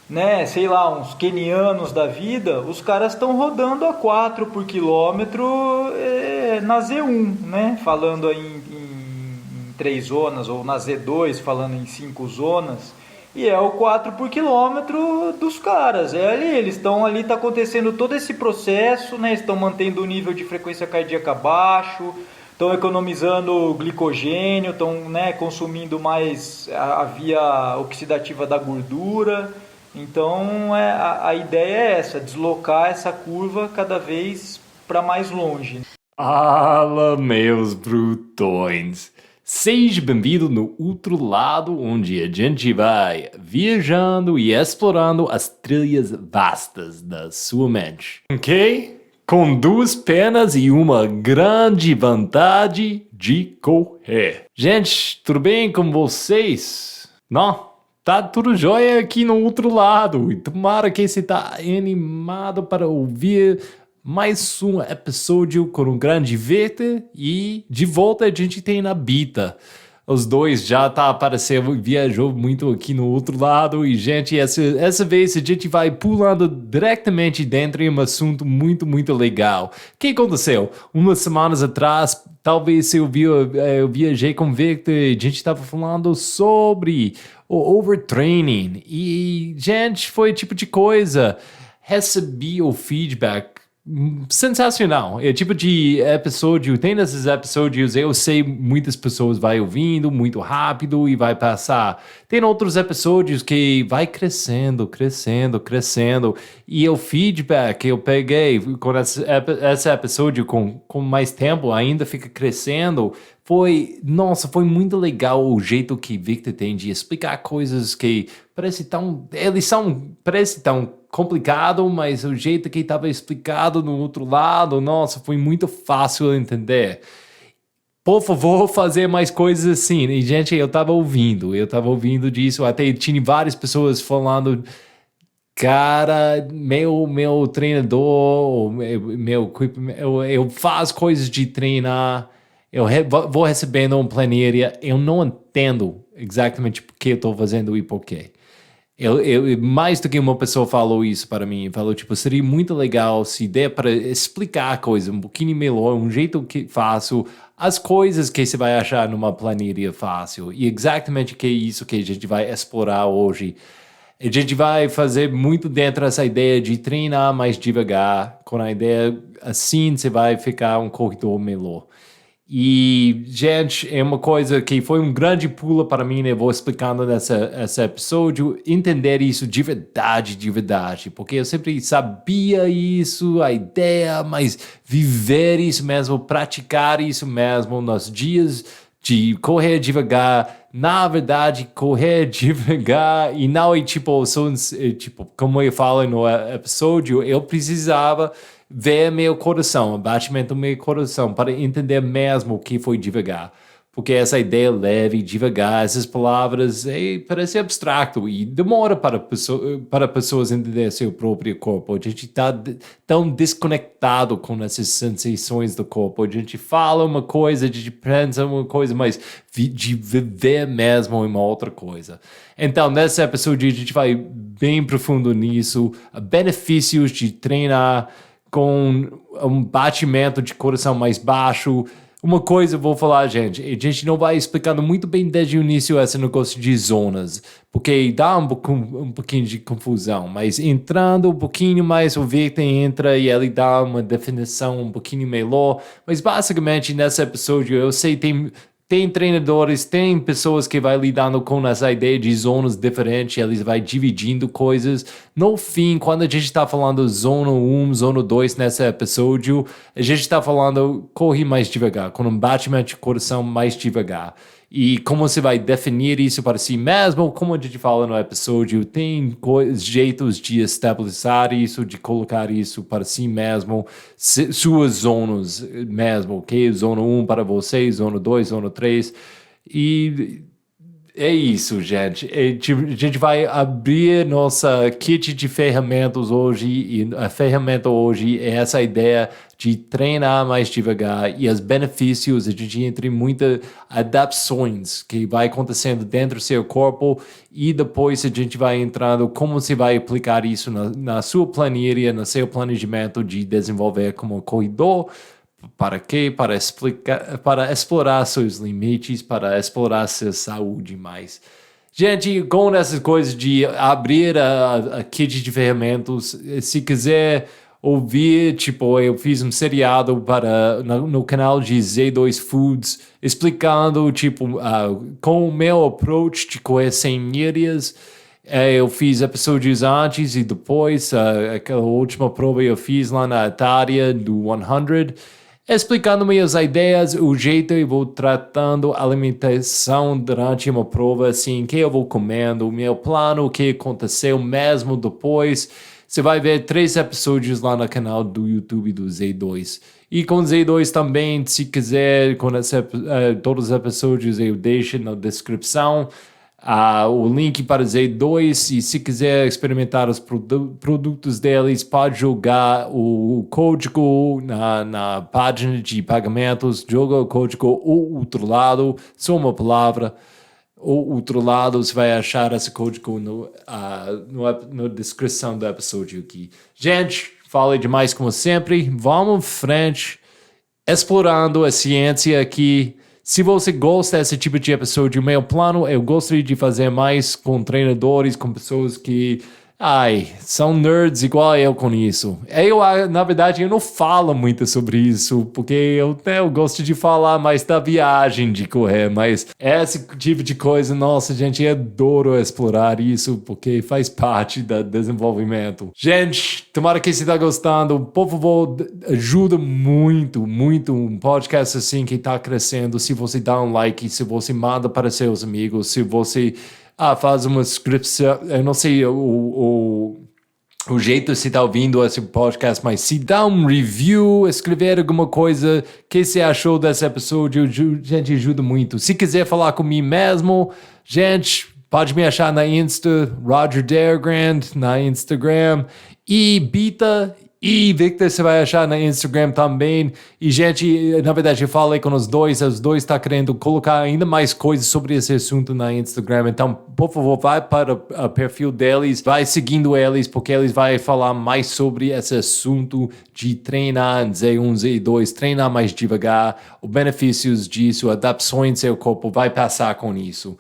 né, sei lá, uns quenianos da vida, os caras estão rodando a 4 por quilômetro na Z1, né? Falando aí em 3 zonas, ou na Z2, falando em 5 zonas. E é o 4 por quilômetro dos caras. É ali, eles estão ali, está acontecendo todo esse processo, né? Estão mantendo o nível de frequência cardíaca baixo, estão economizando glicogênio, estão, né, consumindo mais a via oxidativa da gordura. Então a ideia é essa, deslocar essa curva cada vez para mais longe. Fala, meus brutões! Seja bem-vindo no outro lado, onde a gente vai viajando e explorando as trilhas vastas da sua mente. Ok? Com duas pernas e uma grande vontade de correr. Gente, tudo bem com vocês? Não? Tá tudo jóia aqui no outro lado. E tomara que você tá animado para ouvir mais um episódio com um grande Victor. E de volta a gente tem na Bita. Os dois já tá aparecendo, viajou muito aqui no outro lado. E, gente, essa vez a gente vai pulando diretamente dentro de um assunto muito, muito legal. O que aconteceu? Umas semanas atrás, talvez eu viajei com o Victor e a gente estava falando sobre o overtraining. E, gente, foi o tipo de coisa. Recebi o feedback sensacional. É tipo de episódio, tem esses episódios, eu sei muitas pessoas vai ouvindo muito rápido e vai passar. Tem outros episódios que vai crescendo, crescendo, crescendo. E o feedback eu peguei com esse episódio com mais tempo, ainda fica crescendo. Nossa, foi muito legal o jeito que Victor tem de explicar coisas que parece tão complicado, mas o jeito que estava explicado no outro lado, nossa, foi muito fácil de entender. Por favor, fazer mais coisas assim. E, gente, eu tava ouvindo disso, até tinha várias pessoas falando, cara, meu treinador, eu faço coisas de treinar, vou recebendo uma planilha, eu não entendo exatamente por que eu tô fazendo e por quê. Mais do que uma pessoa falou isso para mim, falou, tipo, seria muito legal se der para explicar a coisa um pouquinho melhor, um jeito que faço, as coisas que você vai achar numa planilha fácil. E exatamente que é isso que a gente vai explorar hoje. A gente vai fazer muito dentro dessa ideia de treinar mais devagar, com a ideia assim você vai ficar um corredor melhor. E, gente, é uma coisa que foi um grande pulo para mim, né? Vou explicando nesse episódio, entender isso de verdade, porque eu sempre sabia isso, a ideia, mas viver isso mesmo, praticar isso mesmo nos dias de correr devagar, na verdade, correr devagar, e não é tipo, como eu falo no episódio, eu precisava ver meu coração, o batimento do meu coração, para entender mesmo o que foi devagar. Porque essa ideia leve, devagar, essas palavras, parece abstrato e demora para pessoas entender seu próprio corpo. A gente está tão desconectado com essas sensações do corpo. A gente fala uma coisa, a gente pensa uma coisa, mas de viver mesmo é uma outra coisa. Então, nesse episódio, a gente vai bem profundo nisso, benefícios de treinar com um batimento de coração mais baixo. Uma coisa eu vou falar, gente, a gente não vai explicando muito bem desde o início esse negócio de zonas, porque dá um pouquinho de confusão, mas entrando um pouquinho mais, o Victor entra e ele dá uma definição um pouquinho melhor, mas basicamente nesse episódio eu sei tem treinadores, tem pessoas que vai lidando com essa ideia de zonas diferentes, eles vai dividindo coisas. No fim, quando a gente está falando zona 1, zona 2 nesse episódio, a gente está falando corre mais devagar, com um batimento de coração mais devagar. E como você vai definir isso para si mesmo, como a gente fala no episódio, tem jeitos de estabilizar isso, de colocar isso para si mesmo, suas zonas mesmo, ok? Zona 1 para você, zona 2, zona 3. E é isso, gente. A gente vai abrir nossa kit de ferramentas hoje, e a ferramenta hoje é essa ideia de treinar mais devagar e os benefícios, a gente entra em muitas adaptações que vai acontecendo dentro do seu corpo e depois a gente vai entrando como você vai aplicar isso na sua planilha, no seu planejamento de desenvolver como corredor. Para quê? Para explorar seus limites, para explorar sua saúde mais. Gente, com essas coisas de abrir a kit de ferramentas, se quiser ouvir, tipo, eu fiz um seriado no canal de Z2 Foods, explicando, tipo, com o meu approach de correr 100 milhas. Eu fiz episódios antes e depois, aquela última prova eu fiz lá na Itália do 100, explicando minhas ideias, o jeito eu vou tratando a alimentação durante uma prova, assim, que eu vou comendo, o meu plano, o que aconteceu mesmo depois. Você vai ver 3 episódios lá no canal do YouTube do Z2. E com Z2 também, se quiser, todos os episódios eu deixo na descrição. O link para Z2 e se quiser experimentar os produtos deles, pode jogar o código na página de pagamentos, joga o código O Outro Lado, só uma palavra, O Outro Lado, você vai achar esse código na descrição do episódio aqui. Gente, falei demais como sempre, vamos em frente, explorando a ciência aqui. Se você gosta desse tipo de episódio, meu plano, eu gostaria de fazer mais com treinadores, com pessoas que, são nerds igual eu com isso. Na verdade, eu não falo muito sobre isso, porque eu gosto de falar mais da viagem de correr, mas esse tipo de coisa, nossa, gente, eu adoro explorar isso, porque faz parte do desenvolvimento. Gente, tomara que você está gostando. Por favor, ajuda muito, muito um podcast assim que está crescendo. Se você dá um like, se você manda para seus amigos, se você faz uma inscrição, eu não sei o jeito que você está ouvindo esse podcast, mas se dá um review, escrever alguma coisa que você achou desse episódio, gente, ajuda muito. Se quiser falar comigo mesmo, gente, pode me achar na Insta, Roger Daregrand, na Instagram, e Bita e Victor você vai achar na Instagram também. E, gente, na verdade, eu falei com os dois estão querendo colocar ainda mais coisas sobre esse assunto na Instagram. Então, por favor, vai para o perfil deles, vai seguindo eles, porque eles vão falar mais sobre esse assunto de treinar Z1, Z2, treinar mais devagar, os benefícios disso, adaptações do seu corpo, vai passar com isso.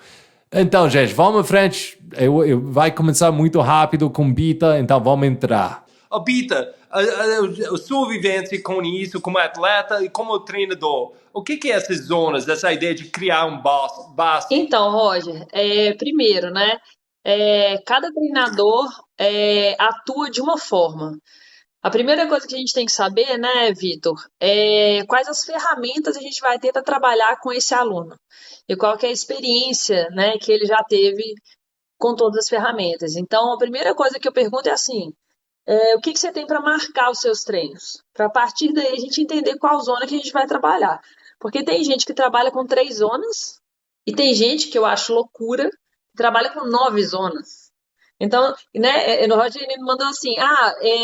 Então, gente, vamos em frente. Vai começar muito rápido com Bita, então vamos entrar. Bita, a sua vivência com isso, como atleta e como treinador, o que é essas zonas, essa ideia de criar um base? Então, Roger, primeiro, né, cada treinador atua de uma forma. A primeira coisa que a gente tem que saber, né, Vitor, é quais as ferramentas a gente vai ter para trabalhar com esse aluno e qual que é a experiência, né, que ele já teve com todas as ferramentas. Então, a primeira coisa que eu pergunto é assim, o que você tem para marcar os seus treinos? Para a partir daí a gente entender qual zona que a gente vai trabalhar. Porque tem gente que trabalha com 3 zonas e tem gente que eu acho loucura que trabalha com 9 zonas. Então, né, no Roger ele me mandou assim,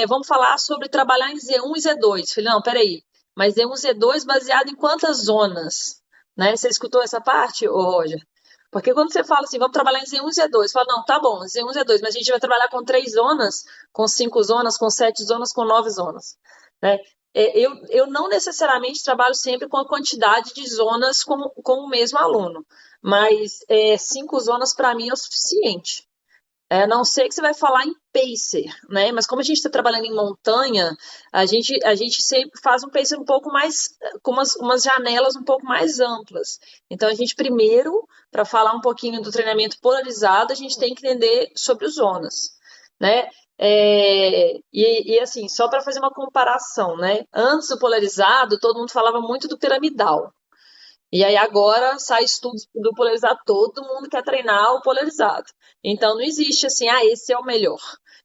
vamos falar sobre trabalhar em Z1 e Z2. Eu falei, não, peraí, mas Z1 e Z2 baseado em quantas zonas? Né? Você escutou essa parte, Roger? Porque quando você fala assim, vamos trabalhar em Z1 e Z2, você fala, não, tá bom, Z1 e Z2, mas a gente vai trabalhar com 3 zonas, com 5 zonas, com 7 zonas, com 9 zonas. Né? Eu não necessariamente trabalho sempre com a quantidade de zonas com o mesmo aluno, mas 5 zonas para mim é o suficiente. A não ser que você vai falar em pacer, né? Mas como a gente está trabalhando em montanha, a gente sempre faz um pacer um pouco mais, com umas janelas um pouco mais amplas. Então, a gente primeiro, para falar um pouquinho do treinamento polarizado, a gente tem que entender sobre as zonas, né? E assim, só para fazer uma comparação, né? Antes do polarizado, todo mundo falava muito do piramidal. E aí agora sai estudos do polarizado, todo mundo quer treinar o polarizado. Então não existe assim, esse é o melhor.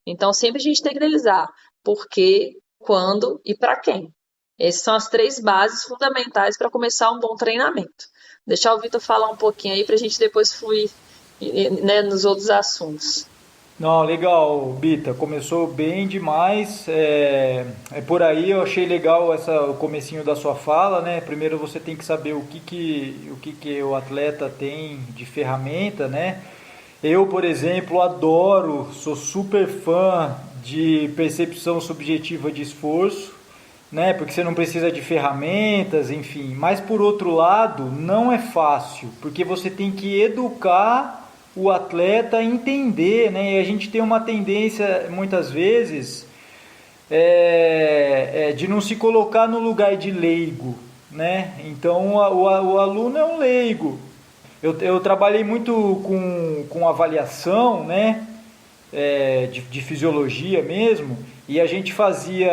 Então sempre a gente tem que analisar por quê, quando e para quem. Essas são as 3 bases fundamentais para começar um bom treinamento. Deixar o Vitor falar um pouquinho aí para a gente depois fluir, né, nos outros assuntos. Não, legal, Bita, começou bem demais. É por aí, eu achei legal o comecinho da sua fala, né? Primeiro você tem que saber o que o atleta tem de ferramenta, né? Eu, por exemplo, adoro, sou super fã de percepção subjetiva de esforço, né? Porque você não precisa de ferramentas, enfim. Mas por outro lado, não é fácil, porque você tem que educar o atleta a entender, né? E a gente tem uma tendência muitas vezes de não se colocar no lugar de leigo, né? Então o aluno é um leigo. Eu trabalhei muito com avaliação, né? De fisiologia mesmo, e a gente fazia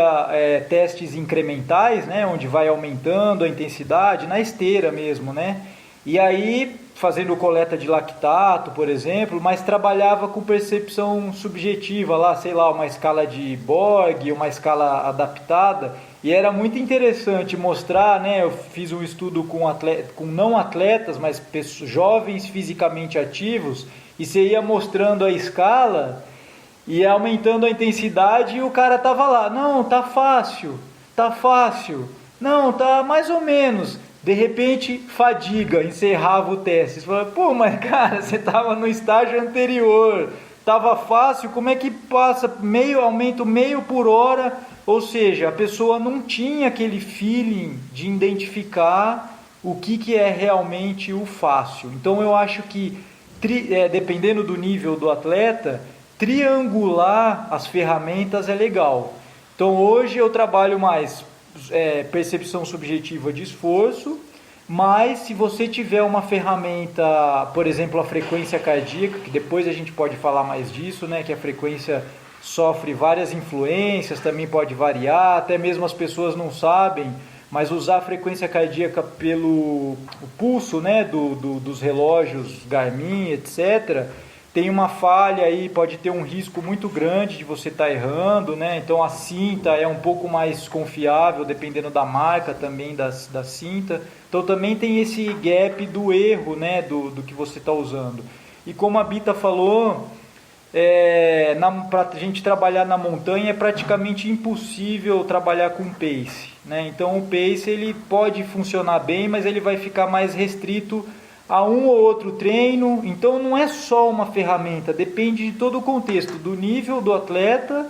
testes incrementais, né? Onde vai aumentando a intensidade, na esteira mesmo, né? E aí, fazendo coleta de lactato, por exemplo, mas trabalhava com percepção subjetiva lá, sei lá, uma escala de Borg, uma escala adaptada, e era muito interessante mostrar, né? Eu fiz um estudo com não atletas, mas jovens fisicamente ativos, e você ia mostrando a escala e aumentando a intensidade e o cara tava lá, não, tá fácil, não, tá mais ou menos. De repente, fadiga, encerrava o teste. Você fala, pô, mas cara, você tava no estágio anterior, tava fácil, como é que passa aumento meio por hora? Ou seja, a pessoa não tinha aquele feeling de identificar o que é realmente o fácil. Então eu acho que, dependendo do nível do atleta, triangular as ferramentas é legal. Então hoje eu trabalho mais percepção subjetiva de esforço, mas se você tiver uma ferramenta, por exemplo, a frequência cardíaca, que depois a gente pode falar mais disso, né, que a frequência sofre várias influências, também pode variar, até mesmo as pessoas não sabem, mas usar a frequência cardíaca pelo o pulso, né, dos relógios Garmin, etc., tem uma falha aí, pode ter um risco muito grande de você estar errando, né? Então a cinta é um pouco mais confiável, dependendo da marca também da cinta. Então também tem esse gap do erro, né? Do que você está usando. E como a Bita falou, para a gente trabalhar na montanha é praticamente impossível trabalhar com pace, né? Então o pace ele pode funcionar bem, mas ele vai ficar mais restrito a um ou outro treino. Então não é só uma ferramenta, depende de todo o contexto, do nível do atleta,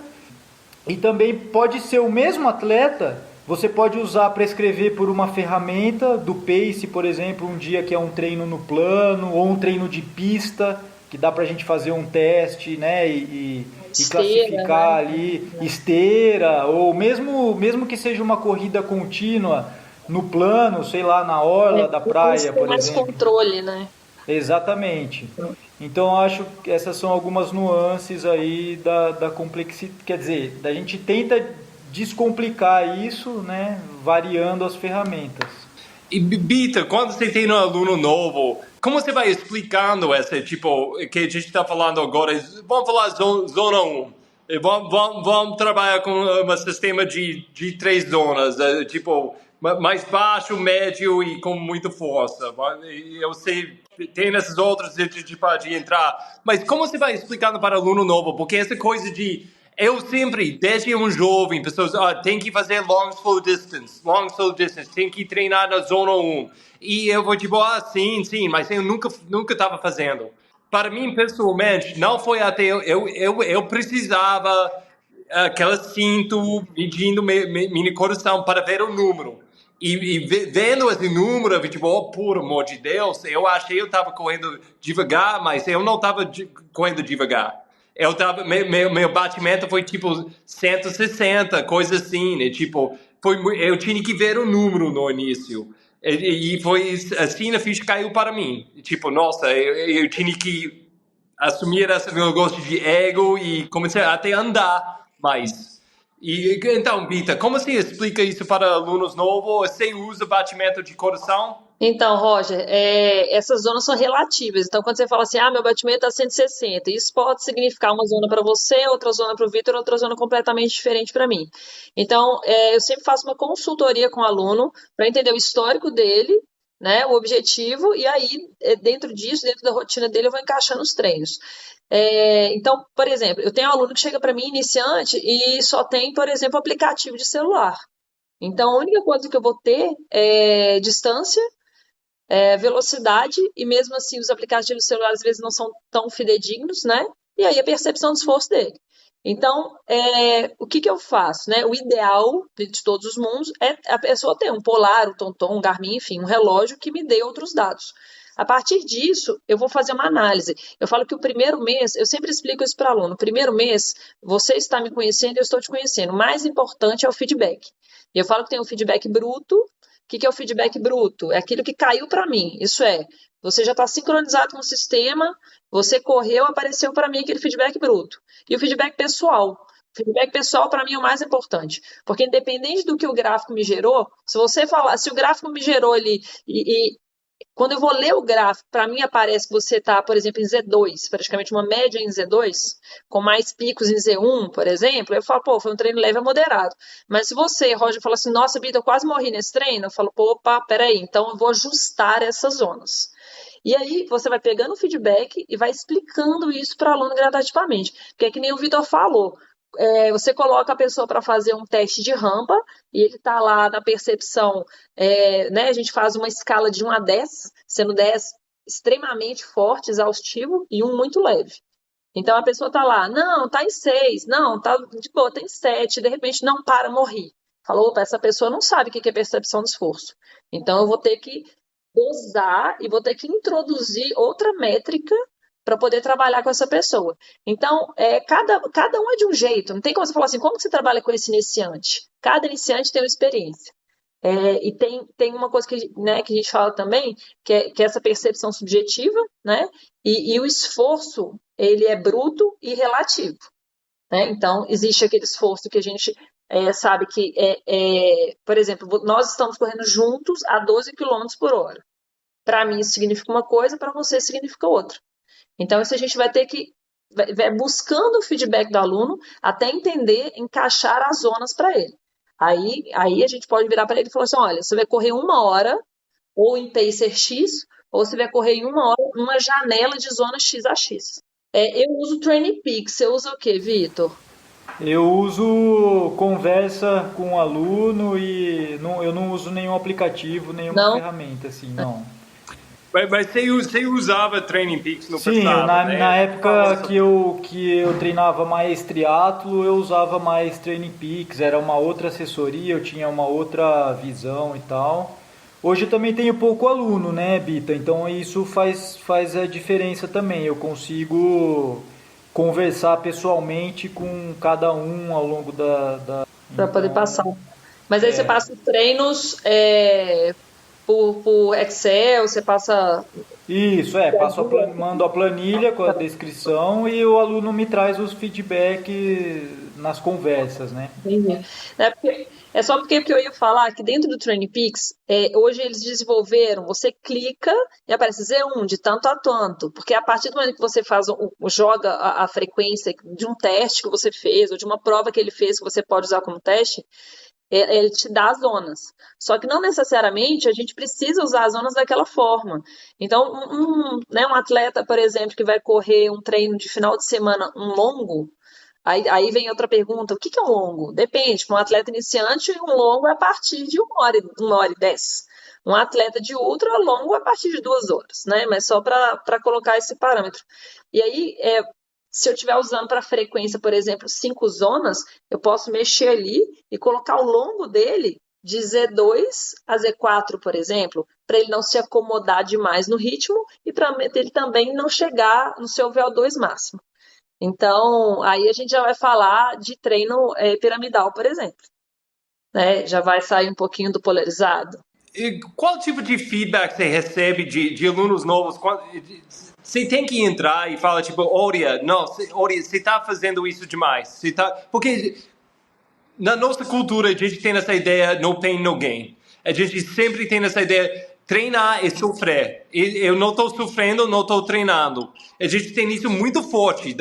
e também pode ser o mesmo atleta, você pode usar, prescrever por uma ferramenta do pace, por exemplo, um dia que é um treino no plano, ou um treino de pista, que dá pra gente fazer um teste, né, e classificar, né, ali, esteira, ou mesmo que seja uma corrida contínua, no plano, sei lá, na orla da praia, por mais exemplo. Controle, né? Exatamente. Então, acho que essas são algumas nuances aí da complexidade. Quer dizer, a gente tenta descomplicar isso, né, variando as ferramentas. E, Bita, quando você tem um aluno novo, como você vai explicando essa, tipo, que a gente está falando agora? Vamos falar zona 1. Vamos trabalhar com um sistema de 3 zonas, tipo, mais baixo, médio e com muita força. Eu sei, tem essas outras, a gente pode entrar. Mas como você vai explicando para aluno novo? Porque essa coisa de... Eu sempre, desde um jovem, pessoas, tem que fazer long, slow distance, tem que treinar na zona 1. E eu vou tipo, sim, mas eu nunca estava fazendo. Para mim, pessoalmente, não foi até eu precisava aquela cinto medindo minha coração para ver o número. E vendo esse número, eu tipo, por amor de Deus, eu achei que eu estava correndo devagar, mas eu não estava correndo devagar. Meu batimento foi tipo 160, coisa assim, né? Tipo, eu tinha que ver o número no início. E foi assim, a ficha caiu para mim. Tipo, nossa, eu tinha que assumir esse negócio de ego e comecei até a andar mais. E então, Bita, como você explica isso para alunos novos? Você usa batimento de coração? Então, Roger, essas zonas são relativas. Então, quando você fala assim, meu batimento está 160, isso pode significar uma zona para você, outra zona para o Vitor, outra zona completamente diferente para mim. Então, eu sempre faço uma consultoria com o aluno para entender o histórico dele, né, o objetivo, e aí, dentro disso, dentro da rotina dele, eu vou encaixando os treinos. Então, por exemplo, eu tenho um aluno que chega para mim, iniciante, e só tem, por exemplo, aplicativo de celular. Então, a única coisa que eu vou ter é distância, velocidade, e mesmo assim os aplicativos de celular às vezes não são tão fidedignos, né? E aí a percepção do esforço dele. Então, o que eu faço, né? O ideal de todos os mundos é a pessoa ter um Polar, um TomTom, um Garmin, enfim, um relógio que me dê outros dados. A partir disso, eu vou fazer uma análise. Eu falo que o primeiro mês, eu sempre explico isso para o aluno, o primeiro mês, você está me conhecendo, eu estou te conhecendo. O mais importante é o feedback. E eu falo que tem o feedback bruto. O que é o feedback bruto? É aquilo que caiu para mim. Isso você já está sincronizado com o sistema, você correu, apareceu para mim aquele feedback bruto. E o feedback pessoal. O feedback pessoal, para mim, é o mais importante. Porque independente do que o gráfico me gerou, se você falar, se o gráfico me gerou ali quando eu vou ler o gráfico, para mim aparece que você está, por exemplo, em Z2, praticamente uma média em Z2, com mais picos em Z1, por exemplo, eu falo, pô, foi um treino leve a moderado. Mas se você, Roger, fala assim, nossa, Bita, eu quase morri nesse treino, eu falo, pô, opa, peraí, então eu vou ajustar essas zonas. E aí você vai pegando o feedback e vai explicando isso para o aluno gradativamente. Porque é que nem o Vitor falou, você coloca a pessoa para fazer um teste de rampa e ele está lá na percepção, né? A gente faz uma escala de 1 a 10, sendo 10 extremamente forte, exaustivo, e 1 muito leve. Então a pessoa está lá, não, está em 6, não, tá de boa, está em 7, de repente não para, morri. Falou, opa, essa pessoa não sabe o que é percepção de esforço. Então eu vou ter que dosar e vou ter que introduzir outra métrica para poder trabalhar com essa pessoa. Então, cada um é de um jeito. Não tem como você falar assim, como que você trabalha com esse iniciante? Cada iniciante tem uma experiência. E tem uma coisa que, né, que a gente fala também, que é essa percepção subjetiva, né? E o esforço, ele é bruto e relativo. Né? Então, existe aquele esforço que a gente sabe que, por exemplo, nós estamos correndo juntos a 12 km por hora. Para mim, isso significa uma coisa, para você significa outra. Então, isso a gente vai ter que vai buscando o feedback do aluno até entender, encaixar as zonas para ele. Aí a gente pode virar para ele e falar assim, olha, você vai correr 1 hora ou em pacer X, ou você vai correr em 1 hora numa janela de zona X a X. Eu uso o Training Peaks. Você usa o quê, Vitor? Eu uso conversa com o aluno e eu não uso nenhum aplicativo, nenhuma Não? ferramenta, assim, não. Mas você usava Training Peaks no Sim, passado, né? na época que eu treinava mais triatlo, eu usava mais Training Peaks, era uma outra assessoria, eu tinha uma outra visão e tal. Hoje eu também tenho pouco aluno, né, Bita? Então isso faz a diferença também. Eu consigo conversar pessoalmente com cada um ao longo Para poder Então, passar. Mas aí você passa os treinos por Excel, você passa. isso, mando a planilha com a descrição e o aluno me traz os feedback nas conversas, né? Entendi. É só porque eu ia falar que dentro do Training Peaks, hoje eles desenvolveram, você clica e aparece Z1 de tanto a tanto, porque a partir do momento que você joga a frequência de um teste que você fez, ou de uma prova que ele fez que você pode usar como teste, ele te dá as zonas. Só que não necessariamente a gente precisa usar as zonas daquela forma. Então, né, um atleta, por exemplo, que vai correr um treino de final de semana, um longo, aí vem outra pergunta, o que é um longo? Depende, para um atleta iniciante, um longo é a partir de 1 hora e 10. Um atleta de ultra, longo é a partir de 2 horas, né? Mas só para colocar esse parâmetro. E aí, se eu estiver usando para frequência, por exemplo, 5 zonas, eu posso mexer ali e colocar o longo dele de Z2 a Z4, por exemplo, para ele não se acomodar demais no ritmo e para ele também não chegar no seu VO2 máximo. Então, aí a gente já vai falar de treino piramidal, por exemplo. Né? Já vai sair um pouquinho do polarizado. E qual tipo de feedback você recebe de alunos novos? Você tem que entrar e falar, tipo, Oria, você está fazendo isso demais. Porque na nossa cultura, a gente tem essa ideia, no pain, no gain. A gente sempre tem essa ideia, treinar e sofrer. Eu não estou sofrendo, não estou treinando. A gente tem isso muito forte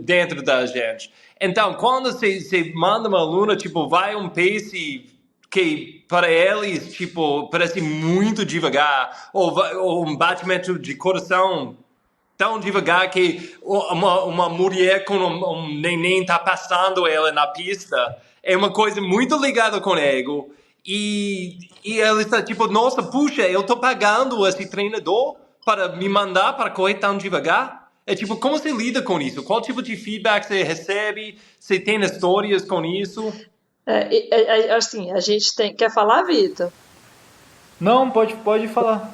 dentro da gente. Então, quando você manda uma aluna, tipo, vai um pace que para eles, tipo, parece muito devagar, ou um batimento de coração tão devagar que uma mulher com um neném está passando ela na pista. É uma coisa muito ligada com o ego. E ela está tipo, nossa, puxa, eu estou pagando esse treinador para me mandar para correr tão devagar. É tipo, como você lida com isso? Qual tipo de feedback você recebe? Você tem histórias com isso? Assim, a gente tem. Quer falar, Vitor? Não, pode falar.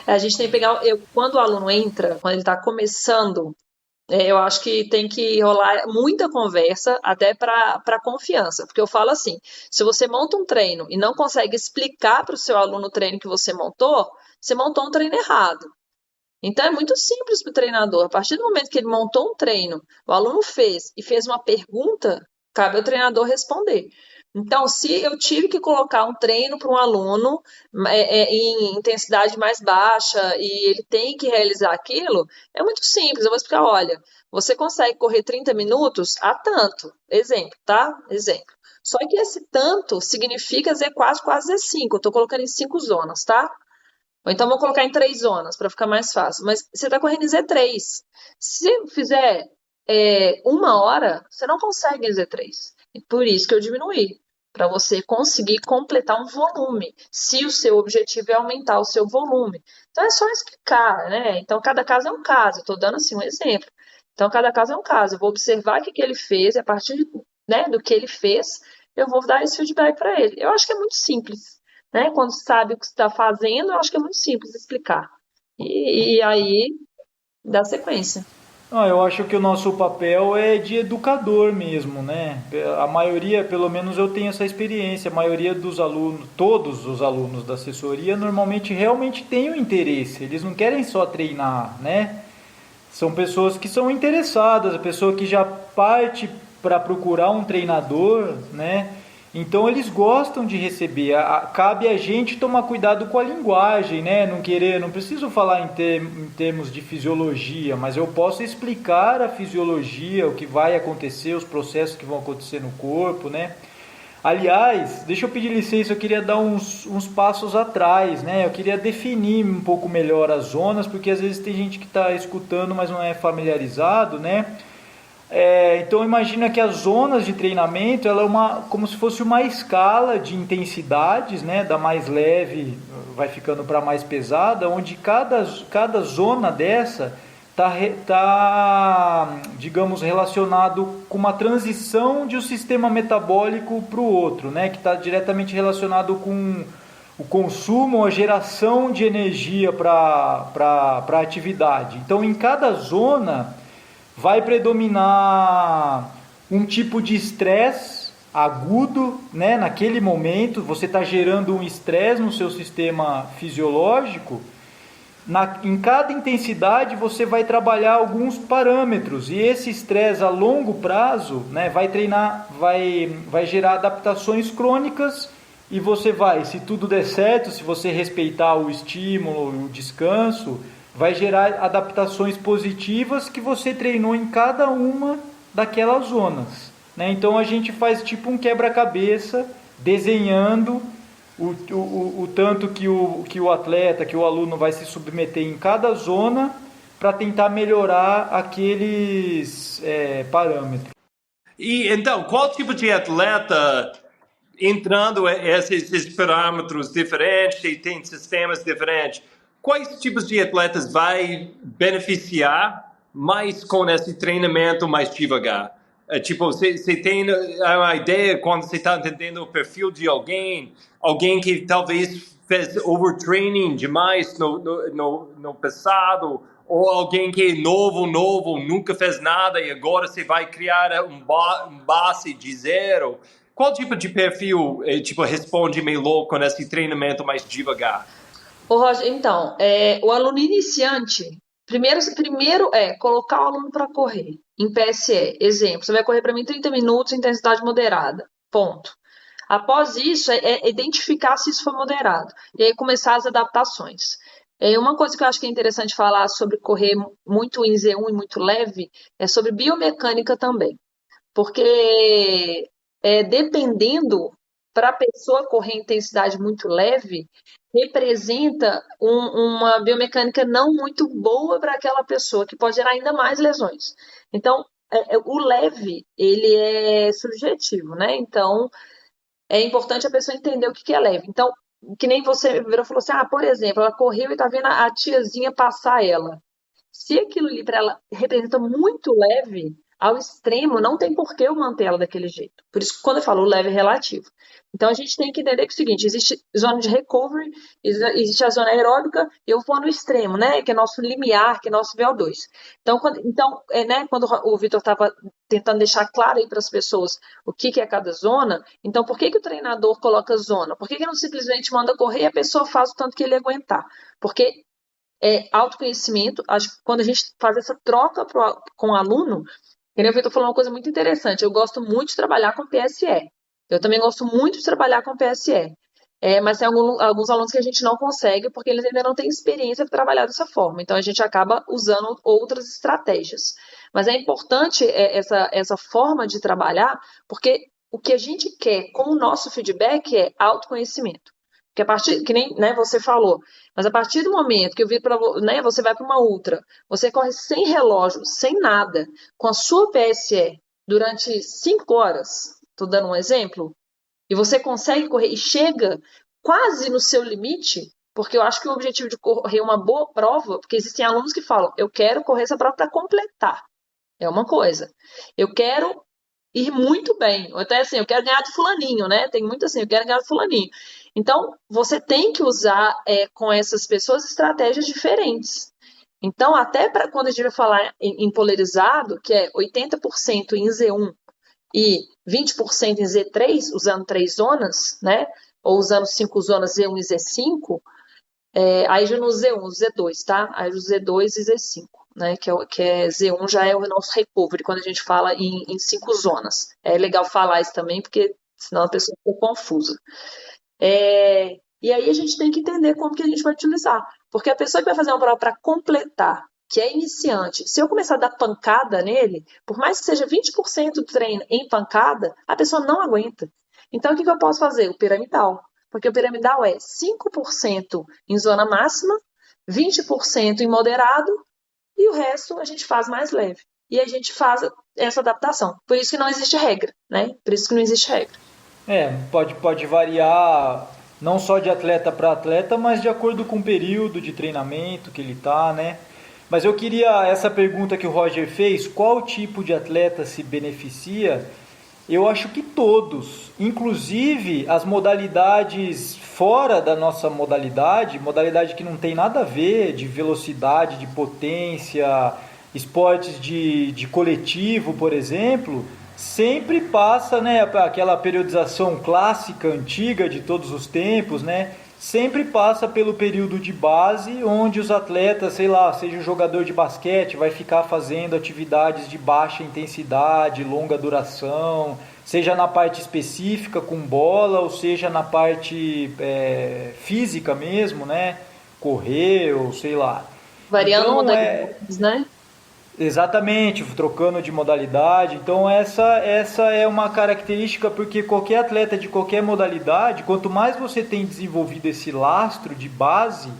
A gente tem que pegar. Quando o aluno entra, quando ele está começando, eu acho que tem que rolar muita conversa até para confiança. Porque eu falo assim: se você monta um treino e não consegue explicar para o seu aluno o treino que você montou um treino errado. Então é muito simples para o treinador. A partir do momento que ele montou um treino, o aluno fez e fez uma pergunta, cabe ao treinador responder. Então, se eu tive que colocar um treino para um aluno em intensidade mais baixa e ele tem que realizar aquilo, é muito simples. Eu vou explicar, olha, você consegue correr 30 minutos a tanto. Exemplo, tá? Exemplo. Só que esse tanto significa Z4, quase Z5. Eu estou colocando em 5 zonas, tá? Ou então vou colocar em 3 zonas para ficar mais fácil. Mas você está correndo em Z3. Se fizer 1 hora, você não consegue em Z3. Por isso que eu diminuí, para você conseguir completar um volume, se o seu objetivo é aumentar o seu volume. Então é só explicar, né? Então cada caso é um caso, estou dando assim um exemplo. Então cada caso é um caso, eu vou observar o que ele fez, e a partir do que ele fez, eu vou dar esse feedback para ele. Eu acho que é muito simples, né? Quando sabe o que está fazendo, eu acho que é muito simples explicar. E aí dá sequência. Eu acho que o nosso papel é de educador mesmo, né? A maioria, pelo menos eu tenho essa experiência, a maioria dos alunos, todos os alunos da assessoria, normalmente realmente têm o interesse, eles não querem só treinar, né? São pessoas que são interessadas, a pessoa que já parte para procurar um treinador, né? Então eles gostam de receber. Cabe a gente tomar cuidado com a linguagem, né? Não preciso falar em termos de fisiologia, mas eu posso explicar a fisiologia, o que vai acontecer, os processos que vão acontecer no corpo, né? Aliás, deixa eu pedir licença, eu queria dar uns passos atrás, né? Eu queria definir um pouco melhor as zonas, porque às vezes tem gente que está escutando, mas não é familiarizado, né? Então imagina que as zonas de treinamento ela é como se fosse uma escala de intensidades, né? Da mais leve vai ficando para mais pesada, onde cada zona dessa está, digamos, relacionado com uma transição de um sistema metabólico para o outro, né? Que está diretamente relacionado com o consumo, a geração de energia para a atividade. Então em cada zona vai predominar um tipo de estresse agudo, né? Naquele momento você está gerando um estresse no seu sistema fisiológico. Em cada intensidade você vai trabalhar alguns parâmetros e esse estresse a longo prazo, né, vai gerar adaptações crônicas e você se tudo der certo, se você respeitar o estímulo, o descanso, vai gerar adaptações positivas que você treinou em cada uma daquelas zonas, né? Então a gente faz tipo um quebra-cabeça, desenhando o tanto que o atleta, que o aluno vai se submeter em cada zona para tentar melhorar aqueles parâmetros. E então, qual tipo de atleta entrando esses parâmetros diferentes e tem sistemas diferentes? Quais tipos de atletas vai beneficiar mais com esse treinamento mais devagar? Tipo, você tem uma ideia quando você está entendendo o perfil de alguém que talvez fez overtraining demais no passado, ou alguém que é novo, nunca fez nada e agora você vai criar um base de zero. Qual tipo de perfil responde melhor com esse treinamento mais devagar? Ô, Roger, então, o aluno iniciante, primeiro é colocar o aluno para correr em PSE. Exemplo, você vai correr para mim 30 minutos, intensidade moderada. Ponto. Após isso, identificar se isso for moderado. E aí começar as adaptações. Uma coisa que eu acho que é interessante falar sobre correr muito em Z1 e muito leve é sobre biomecânica também. Porque dependendo, para a pessoa correr em intensidade muito leve, representa uma biomecânica não muito boa para aquela pessoa, que pode gerar ainda mais lesões. Então, o leve, ele é subjetivo, né? Então, é importante a pessoa entender o que é leve. Então, que nem você virou e falou assim, por exemplo, ela correu e tá vendo a tiazinha passar ela. Se aquilo ali para ela representa muito leve, ao extremo, não tem por que eu manter ela daquele jeito. Por isso que quando eu falo leve é relativo. Então a gente tem que entender que é o seguinte, existe zona de recovery, existe a zona aeróbica, eu vou no extremo, né? Que é nosso limiar, que é nosso VO2. Então, quando o Vitor estava tentando deixar claro aí para as pessoas o que é cada zona, então por que o treinador coloca zona? Por que não simplesmente manda correr e a pessoa faz o tanto que ele aguentar? Porque autoconhecimento, acho que quando a gente faz essa troca com o aluno, que nem o Vitor falou uma coisa muito interessante, eu gosto muito de trabalhar com PSE. Eu também gosto muito de trabalhar com PSE. Mas tem alguns alunos que a gente não consegue porque eles ainda não têm experiência para trabalhar dessa forma. Então a gente acaba usando outras estratégias. Mas é importante essa forma de trabalhar, porque o que a gente quer com o nosso feedback é autoconhecimento. Que a partir, que nem você falou, mas a partir do momento que eu vi você vai para uma ultra, você corre sem relógio, sem nada, com a sua PSE durante 5 horas, estou dando um exemplo, e você consegue correr e chega quase no seu limite, porque eu acho que o objetivo de correr uma boa prova, porque existem alunos que falam, eu quero correr essa prova para completar, é uma coisa. Eu quero ir muito bem, ou até assim, eu quero ganhar do fulaninho, né? Tem muito assim, eu quero ganhar do fulaninho. Então, você tem que usar com essas pessoas estratégias diferentes. Então, até para quando a gente vai falar em polarizado, que é 80% em Z1 e 20% em Z3, usando 3 zonas, né? Ou usando 5 zonas Z1 e Z5, aí já no Z1, Z2, tá? Aí o Z2 e Z5, né? Que é Z1 já é o nosso recovery, quando a gente fala em 5 zonas. É legal falar isso também, porque senão a pessoa fica confusa. E aí a gente tem que entender como que a gente vai utilizar. Porque a pessoa que vai fazer uma prova para completar, que é iniciante, se eu começar a dar pancada nele, por mais que seja 20% do treino em pancada, a pessoa não aguenta. Então, o que eu posso fazer? O piramidal. Porque o piramidal é 5% em zona máxima, 20% em moderado, e o resto a gente faz mais leve. E a gente faz essa adaptação. Por isso que não existe regra, né? Por isso que não existe regra. Pode variar não só de atleta para atleta, mas de acordo com o período de treinamento que ele está, né? Mas eu queria, essa pergunta que o Roger fez, qual tipo de atleta se beneficia? Eu acho que todos, inclusive as modalidades fora da nossa modalidade que não tem nada a ver, de velocidade, de potência, esportes de coletivo, por exemplo, sempre passa, né, aquela periodização clássica, antiga de todos os tempos, né? Sempre passa pelo período de base, onde os atletas, sei lá, seja um jogador de basquete, vai ficar fazendo atividades de baixa intensidade, longa duração, seja na parte específica com bola, ou seja na parte física mesmo, né? Correr, ou sei lá. Variando modalidades, né? Exatamente, trocando de modalidade. Então essa é uma característica, porque qualquer atleta de qualquer modalidade, quanto mais você tem desenvolvido esse lastro de base,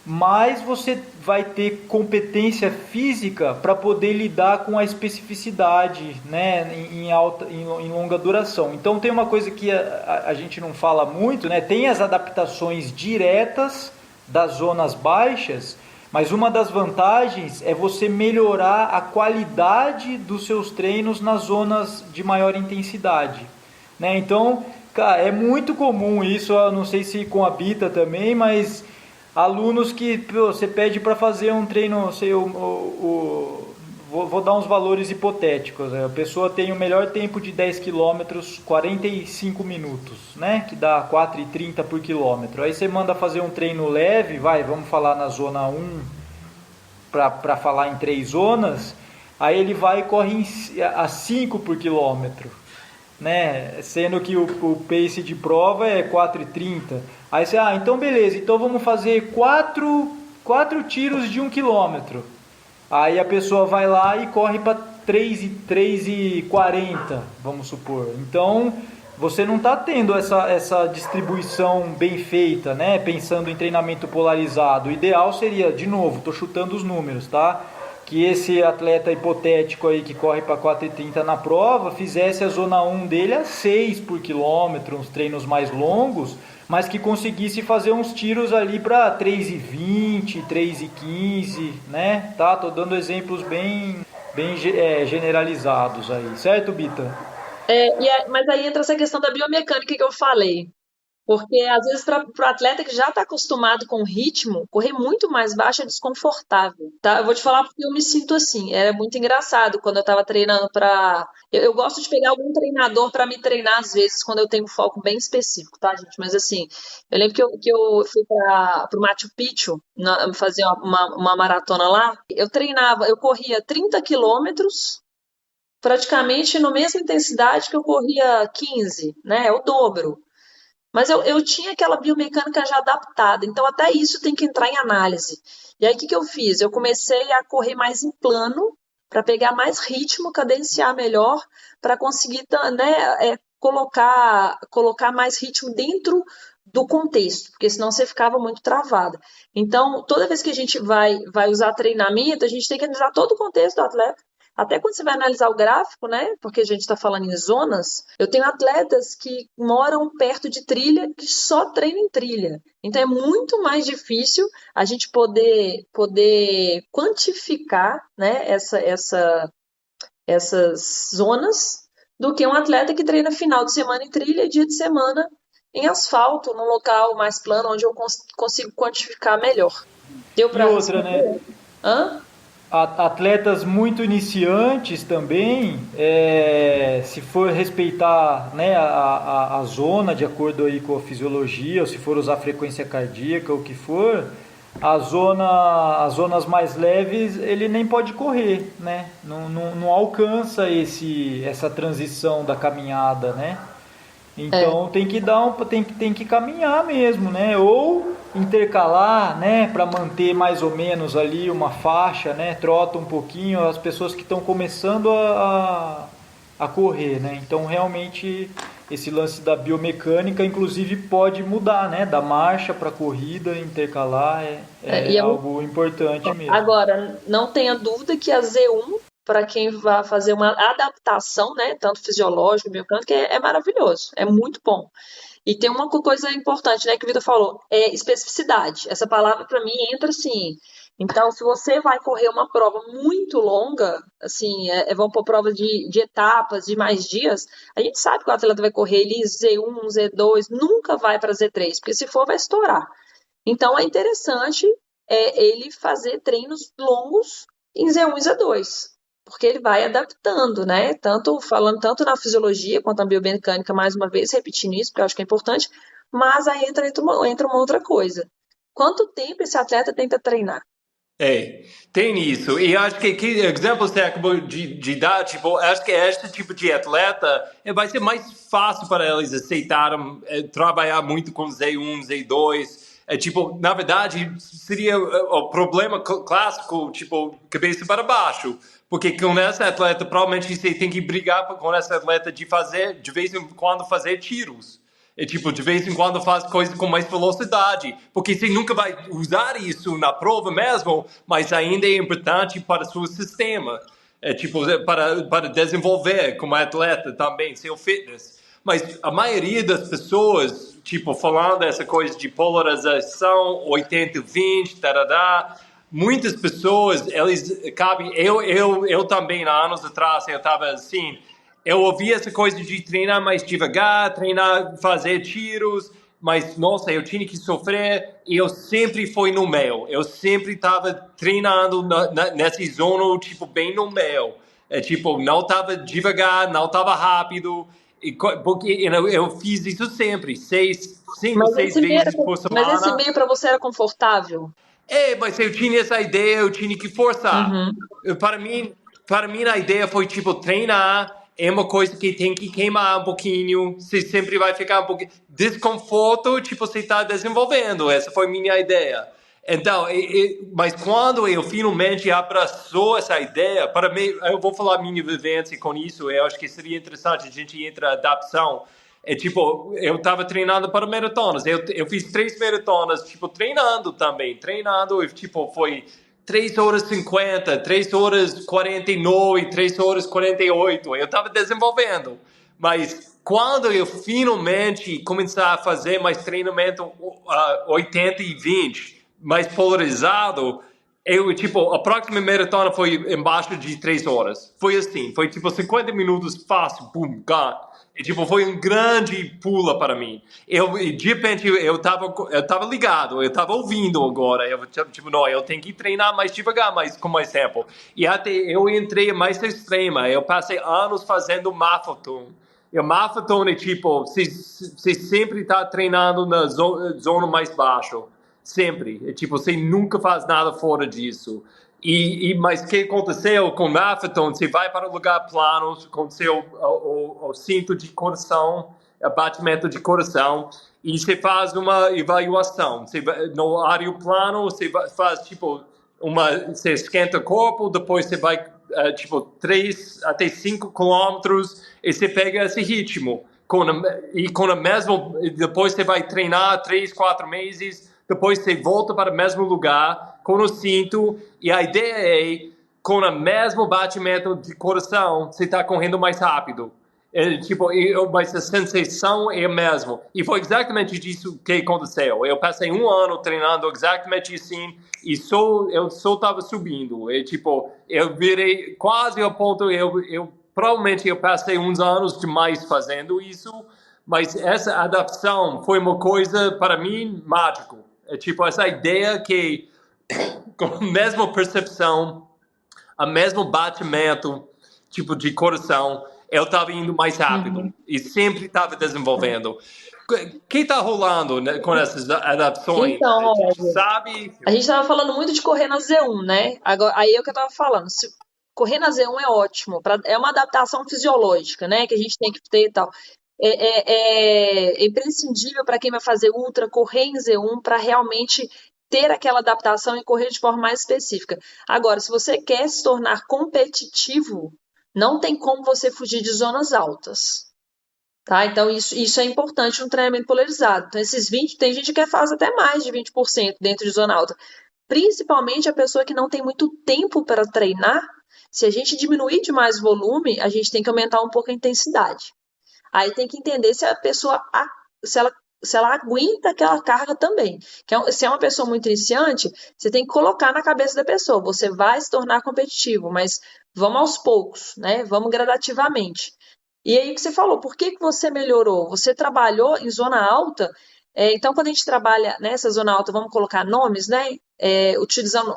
mais você vai ter competência física para poder lidar com a especificidade, né, em longa duração. Então tem uma coisa que a gente não fala muito, né? Tem as adaptações diretas das zonas baixas, mas uma das vantagens é você melhorar a qualidade dos seus treinos nas zonas de maior intensidade, né? Então, cara, é muito comum isso, eu não sei se com a Bita também, mas alunos que você pede para fazer um treino, vou dar uns valores hipotéticos, né? A pessoa tem o melhor tempo de 10 km, 45 minutos, né? Que dá 4,30 por quilômetro. Aí você manda fazer um treino leve, vamos falar na zona 1, para falar em 3 zonas, aí ele vai e corre a 5 por quilômetro, né? Sendo que o pace de prova é 4,30. Aí você, então beleza, então vamos fazer 4 tiros de 1 quilômetro. Aí a pessoa vai lá e corre para 3,40, vamos supor. Então, você não está tendo essa distribuição bem feita, né? Pensando em treinamento polarizado. O ideal seria, de novo, estou chutando os números, tá? Que esse atleta hipotético aí que corre para 4,30 na prova fizesse a zona 1 dele a 6 por quilômetro, uns treinos mais longos, mas que conseguisse fazer uns tiros ali para 3,20, 3,15, né? Tá? Tô dando exemplos bem generalizados aí, certo, Bita? Mas aí entra essa questão da biomecânica que eu falei. Porque às vezes para o atleta que já está acostumado com o ritmo, correr muito mais baixo é desconfortável, tá? Eu vou te falar porque eu me sinto assim. Era muito engraçado quando eu estava treinando para. Eu gosto de pegar algum treinador para me treinar às vezes quando eu tenho um foco bem específico, tá, gente? Mas assim, eu lembro que eu fui para o Machu Picchu fazer uma maratona lá. Eu treinava, eu corria 30 quilômetros praticamente na mesma intensidade que eu corria 15, né? É o dobro. Mas eu tinha aquela biomecânica já adaptada, então até isso tem que entrar em análise. E aí o que eu fiz? Eu comecei a correr mais em plano, para pegar mais ritmo, cadenciar melhor, para conseguir, né, colocar mais ritmo dentro do contexto, porque senão você ficava muito travada. Então, toda vez que a gente vai usar treinamento, a gente tem que analisar todo o contexto do atleta. Até quando você vai analisar o gráfico, né? Porque a gente está falando em zonas, eu tenho atletas que moram perto de trilha, que só treinam em trilha. Então é muito mais difícil a gente poder quantificar, né, essas zonas do que um atleta que treina final de semana em trilha e dia de semana em asfalto, num local mais plano, onde eu consigo quantificar melhor. Deu para outra, né? Hã? Atletas muito iniciantes também, se for respeitar, né, a zona de acordo aí com a fisiologia, ou se for usar frequência cardíaca, o que for, as zonas mais leves ele nem pode correr, né? Não alcança essa transição da caminhada, né? Então tem que caminhar mesmo, né? Ou intercalar, né, para manter mais ou menos ali uma faixa, né? Trota um pouquinho as pessoas que estão começando a correr, né? Então realmente esse lance da biomecânica inclusive pode mudar, né? Da marcha para corrida, intercalar é algo importante mesmo. Agora, não tenha dúvida que a Z1 para quem vai fazer uma adaptação, né, tanto fisiológica, biomecânica, é maravilhoso, é muito bom. E tem uma coisa importante, né, que o Vitor falou, é especificidade. Essa palavra para mim entra assim. Então, se você vai correr uma prova muito longa, assim, vão por prova de etapas, de mais dias, a gente sabe que o atleta vai correr ali Z1, Z2, nunca vai para Z3, porque se for vai estourar. Então, é interessante ele fazer treinos longos em Z1 e Z2. Porque ele vai adaptando, né? Falando tanto na fisiologia quanto na biomecânica, mais uma vez, repetindo isso, porque eu acho que é importante, mas aí entra uma outra coisa. Quanto tempo esse atleta tenta treinar? Tem isso. E acho que exemplo você acabou de dar, tipo, acho que este tipo de atleta vai ser mais fácil para eles aceitarem trabalhar muito com Z1, Z2. Tipo, na verdade, seria o problema clássico, tipo, cabeça para baixo. Porque com essa atleta, provavelmente você tem que brigar com essa atleta de vez em quando, fazer tiros. Tipo, de vez em quando faz coisas com mais velocidade. Porque você nunca vai usar isso na prova mesmo, mas ainda é importante para o seu sistema. Tipo, para desenvolver como atleta também, seu fitness. Mas a maioria das pessoas, tipo, falando essa coisa de polarização, 80-20, tarará, muitas pessoas, eles acabam... Eu também, há anos atrás, eu estava assim... Eu ouvi essa coisa de treinar mais devagar, fazer tiros, mas, nossa, eu tinha que sofrer e eu sempre fui no meio. Eu sempre estava treinando nessa zona, tipo, bem no meio. Tipo, não estava devagar, não estava rápido, porque eu fiz isso sempre, 5, 6 vezes por semana. Mas esse meio para você era confortável? Mas eu tinha essa ideia, eu tinha que forçar. Para mim, a ideia foi, tipo, treinar. É uma coisa que tem que queimar um pouquinho. Você sempre vai ficar um pouquinho... Desconforto, tipo, você está desenvolvendo. Essa foi minha ideia. Então, mas quando eu finalmente abraçou essa ideia, para mim, eu vou falar minha vivência com isso, eu acho que seria interessante a gente entrar em adaptação. tipo, eu tava treinando para maratonas. Eu fiz 3 maratonas, tipo, treinando também. Treinando, e, tipo, foi 3 horas 50, 3 horas 49, 3 horas 48. Eu tava desenvolvendo. Mas quando eu finalmente começar a fazer mais treinamento 80 e 20, mais polarizado, tipo, a próxima maratona foi embaixo de 3 horas. Foi assim, foi tipo 50 minutos fácil, boom, gone. E, tipo, foi um grande pula para mim. De repente, eu tava ligado, eu tava ouvindo agora. Tipo, não, eu tenho que treinar mais devagar, com mais tempo. E até eu entrei mais extrema. Eu passei anos fazendo marathon. E o marathon é tipo, você sempre está treinando na zona mais baixa. Sempre. É tipo, você nunca faz nada fora disso. Mas o que aconteceu com o marathon? Você vai para um lugar plano com o cinto de coração, batimento de coração, e você faz uma avaliação. No área plano, você faz tipo você esquenta o corpo, depois você vai tipo 3 até 5 quilômetros e você pega esse ritmo. Depois você vai treinar 3, 4 meses, depois você volta para o mesmo lugar com o cinto, e a ideia é, com o mesmo batimento de coração, você está correndo mais rápido. Mas a sensação é a mesma. E foi exatamente isso que aconteceu. Eu passei 1 ano treinando exatamente assim, e eu só estava subindo. Eu virei quase ao ponto, provavelmente eu passei uns anos demais fazendo isso, mas essa adaptação foi uma coisa, para mim, mágico. Essa ideia que, com a mesma percepção, o mesmo batimento, de coração, eu estava indo mais rápido e sempre estava desenvolvendo. O que está rolando, né, com essas adaptações? Então, A gente sabe... A gente estava falando muito de correr na Z1, né? Agora, aí é o que eu estava falando. Correr na Z1 é ótimo, é uma adaptação fisiológica, né? Que a gente tem que ter e tal. É imprescindível para quem vai fazer ultra correr em Z1 para realmente ter aquela adaptação e correr de forma mais específica. Agora, se você quer se tornar competitivo, não tem como você fugir de zonas altas. Tá? Então, isso é importante no treinamento polarizado. Então, esses 20%, tem gente que faz até mais de 20% dentro de zona alta. Principalmente a pessoa que não tem muito tempo para treinar. Se a gente diminuir demais o volume, a gente tem que aumentar um pouco a intensidade. Aí tem que entender se a pessoa, se ela aguenta aquela carga também. Se é uma pessoa muito iniciante, você tem que colocar na cabeça da pessoa, você vai se tornar competitivo, mas vamos aos poucos, né? Vamos gradativamente. E aí que você falou, por que você melhorou? Você trabalhou em zona alta, então quando a gente trabalha nessa zona alta, vamos colocar nomes, né? Utilizando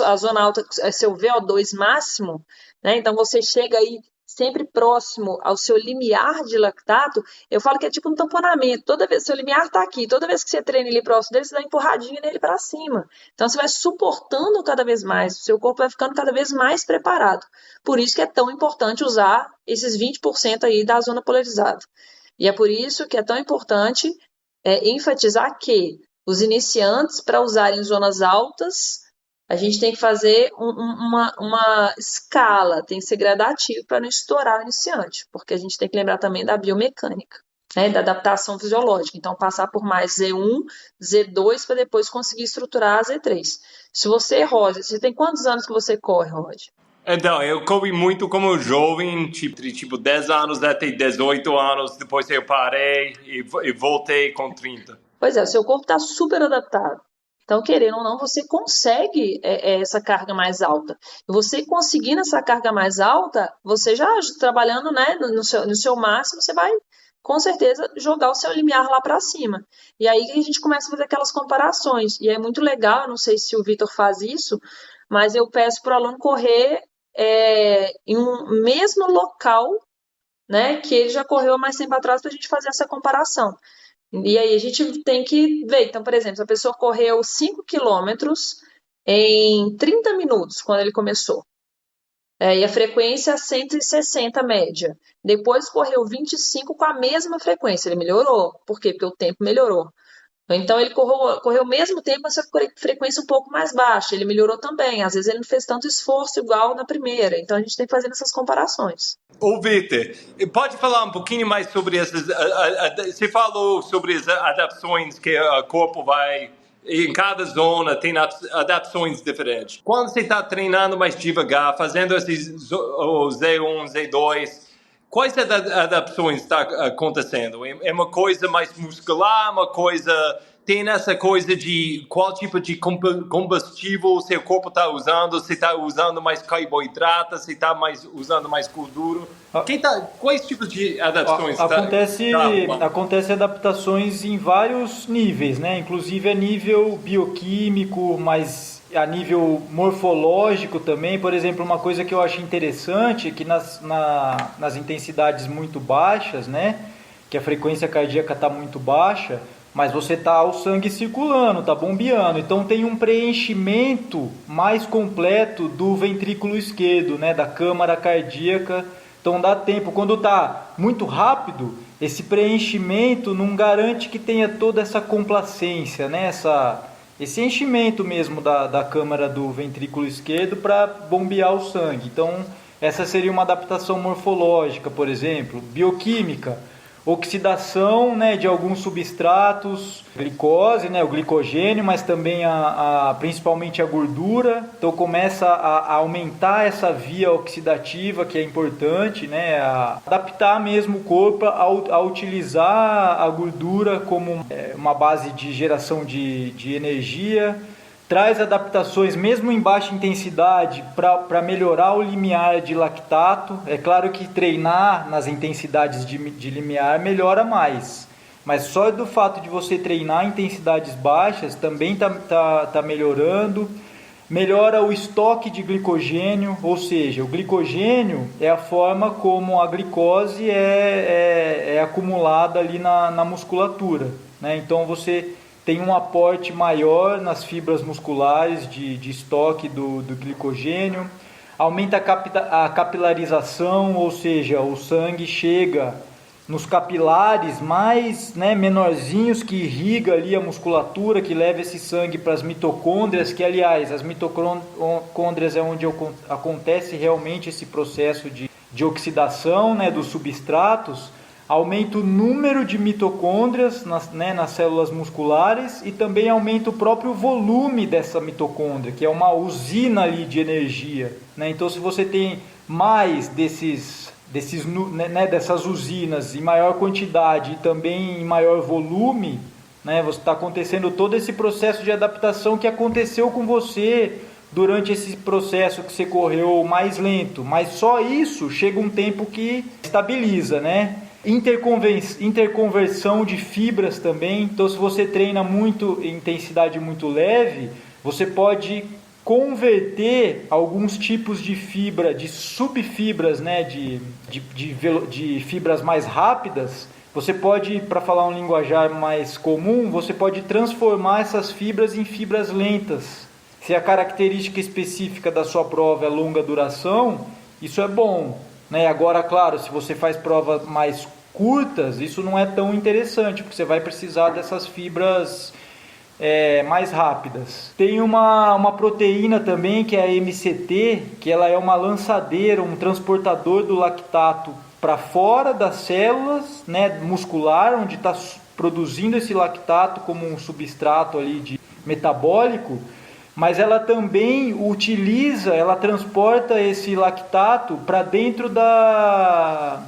a zona alta seu VO2 máximo, né? Então você chega aí sempre próximo ao seu limiar de lactato, eu falo que é tipo um tamponamento. Toda vez que seu limiar está aqui, toda vez que você treina ele próximo dele, você dá uma empurradinha nele para cima. Então você vai suportando cada vez mais, o seu corpo vai ficando cada vez mais preparado. Por isso que é tão importante usar esses 20% aí da zona polarizada. E é por isso que é tão importante enfatizar que os iniciantes, para usarem zonas altas, a gente tem que fazer uma escala, tem que ser gradativo para não estourar o iniciante, porque a gente tem que lembrar também da biomecânica, né, da adaptação fisiológica. Então, passar por mais Z1, Z2, para depois conseguir estruturar a Z3. Se você, Roger, você tem quantos anos que você corre, Roger? Então, eu corri muito como jovem, tipo 10 anos até 18 anos, depois eu parei e voltei com 30. Pois é, o seu corpo está super adaptado. Então, querendo ou não, você consegue essa carga mais alta. E você conseguindo essa carga mais alta, você já trabalhando, né, no seu máximo, você vai, com certeza, jogar o seu limiar lá para cima. E aí a gente começa a fazer aquelas comparações. E é muito legal, eu não sei se o Vitor faz isso, mas eu peço para o aluno correr em um mesmo local, né, que ele já correu há mais tempo atrás, para a gente fazer essa comparação. E aí a gente tem que ver. Então, por exemplo, se a pessoa correu 5 quilômetros em 30 minutos quando ele começou, e a frequência 160 média. Depois correu 25 com a mesma frequência. Ele melhorou. Por quê? Porque o tempo melhorou. Então ele correu o mesmo tempo, mas com frequência um pouco mais baixa. Ele melhorou também. Às vezes ele não fez tanto esforço igual na primeira. Então a gente tem que fazer essas comparações. Ô, Vitor, pode falar um pouquinho mais sobre essas... Você falou sobre as adaptações que o corpo vai... Em cada zona tem adaptações diferentes. Quando você está treinando mais devagar, fazendo esses o Z1, Z2, quais adaptações está acontecendo? É uma coisa mais muscular, uma coisa... Tem essa coisa de qual tipo de combustível seu corpo está usando, se está usando mais carboidrato, se está usando mais gordura. Quais tipos de adaptações? Acontece adaptações em vários níveis, né? Inclusive a nível bioquímico, mas a nível morfológico também. Por exemplo, uma coisa que eu acho interessante é que nas intensidades muito baixas, né? Que a frequência cardíaca está muito baixa, mas você está o sangue circulando, está bombeando. Então tem um preenchimento mais completo do ventrículo esquerdo, né, da câmara cardíaca. Então dá tempo. Quando está muito rápido, esse preenchimento não garante que tenha toda essa complacência, né, esse enchimento mesmo da câmara do ventrículo esquerdo para bombear o sangue. Então essa seria uma adaptação morfológica, por exemplo, bioquímica. Oxidação, né, de alguns substratos, glicose, né, o glicogênio, mas também principalmente a gordura. Então começa a aumentar essa via oxidativa, que é importante, né, a adaptar mesmo o corpo a utilizar a gordura como uma base de geração de energia. Traz adaptações mesmo em baixa intensidade para melhorar o limiar de lactato. É claro que treinar nas intensidades de limiar melhora mais, mas só do fato de você treinar em intensidades baixas também tá melhorando. Melhora o estoque de glicogênio, ou seja, o glicogênio é a forma como a glicose é acumulada ali na musculatura, né? Então você tem um aporte maior nas fibras musculares de estoque do glicogênio, aumenta a capilarização, ou seja, o sangue chega nos capilares mais, né, menorzinhos que irriga ali a musculatura, que leva esse sangue para as mitocôndrias, que aliás, as mitocôndrias é onde acontece realmente esse processo de oxidação, né, dos substratos. Aumenta o número de mitocôndrias nas células musculares e também aumenta o próprio volume dessa mitocôndria, que é uma usina ali de energia, né? Então, se você tem mais dessas usinas em maior quantidade e também em maior volume, né, você está acontecendo todo esse processo de adaptação que aconteceu com você durante esse processo que você correu mais lento, mas só isso chega um tempo que estabiliza, né? Interconversão de fibras também. Então, se você treina muito em intensidade muito leve, você pode converter alguns tipos de fibra, de subfibras, né, de fibras mais rápidas. Você pode, para falar um linguajar mais comum, você pode transformar essas fibras em fibras lentas. Se a característica específica da sua prova é longa duração, isso é bom, né? Agora, claro, se você faz provas mais curtas, isso não é tão interessante, porque você vai precisar dessas fibras mais rápidas. Tem uma proteína também, que é a MCT, que ela é uma lançadeira, um transportador do lactato para fora das células, né, muscular, onde está produzindo esse lactato como um substrato ali metabólico, mas ela também ela transporta esse lactato para dentro da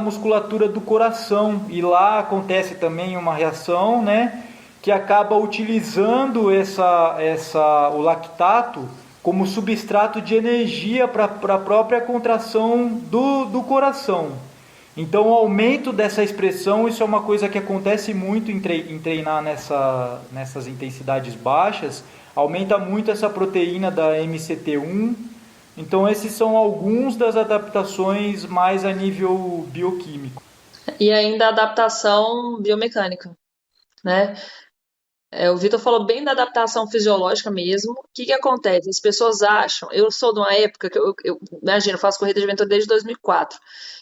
musculatura do coração, e lá acontece também uma reação, né, que acaba utilizando o lactato como substrato de energia para a própria contração do coração. Então, o aumento dessa expressão, isso é uma coisa que acontece muito em treinar nessas intensidades baixas, aumenta muito essa proteína da MCT1. Então, esses são alguns das adaptações mais a nível bioquímico. E ainda a adaptação biomecânica, né? O Vitor falou bem da adaptação fisiológica mesmo. O que que acontece? As pessoas acham. Eu sou de uma época que imagina, eu faço corrida de aventura desde 2004.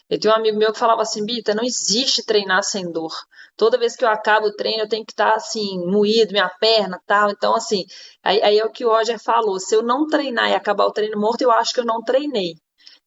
Eu tenho um amigo meu que falava assim: Bita, não existe treinar sem dor. Toda vez que eu acabo o treino, eu tenho que estar assim, moído, minha perna, tal. Então, assim, aí é o que o Roger falou: se eu não treinar e acabar o treino morto, eu acho que eu não treinei.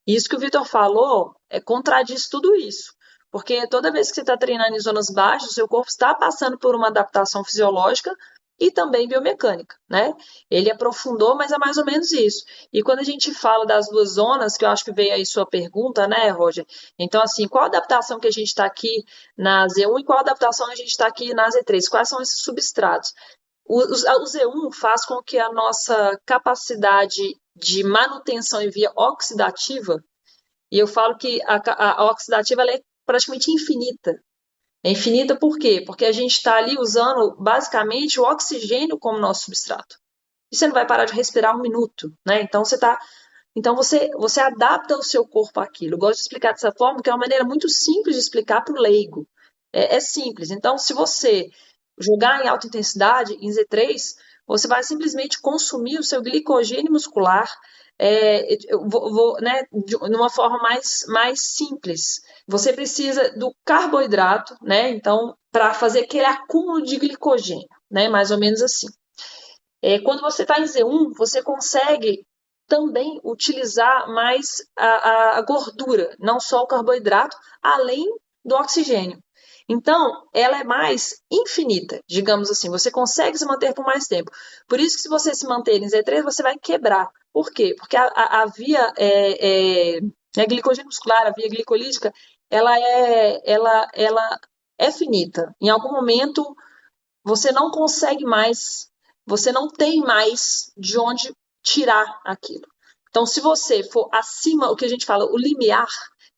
Isso que o Vitor falou contradiz tudo isso. Porque toda vez que você está treinando em zonas baixas, o seu corpo está passando por uma adaptação fisiológica e também biomecânica, né? Ele aprofundou, mas é mais ou menos isso. E quando a gente fala das duas zonas, que eu acho que veio aí sua pergunta, né, Roger? Então, assim, qual a adaptação que a gente está aqui na Z1 e qual a adaptação que a gente está aqui na Z3? Quais são esses substratos? O Z1 faz com que a nossa capacidade de manutenção em via oxidativa, e eu falo que a oxidativa ela é praticamente infinita. É infinita por quê? Porque a gente está ali usando basicamente o oxigênio como nosso substrato. E você não vai parar de respirar um minuto, né? Então você adapta o seu corpo àquilo. Eu gosto de explicar dessa forma, que é uma maneira muito simples de explicar para o leigo. É simples. Então, se você jogar em alta intensidade, em Z3, você vai simplesmente consumir o seu glicogênio muscular, né, de uma forma mais simples. Você precisa do carboidrato, né? Então, para fazer aquele acúmulo de glicogênio, né? Mais ou menos assim. Quando você está em Z1, você consegue também utilizar mais a gordura, não só o carboidrato, além do oxigênio. Então, ela é mais infinita, digamos assim. Você consegue se manter por mais tempo. Por isso que se você se manter em Z3, você vai quebrar. Por quê? Porque a via glicogênio muscular, a via glicolítica, ela é finita. Em algum momento, você não consegue mais, você não tem mais de onde tirar aquilo. Então, se você for acima, o que a gente fala, o limiar,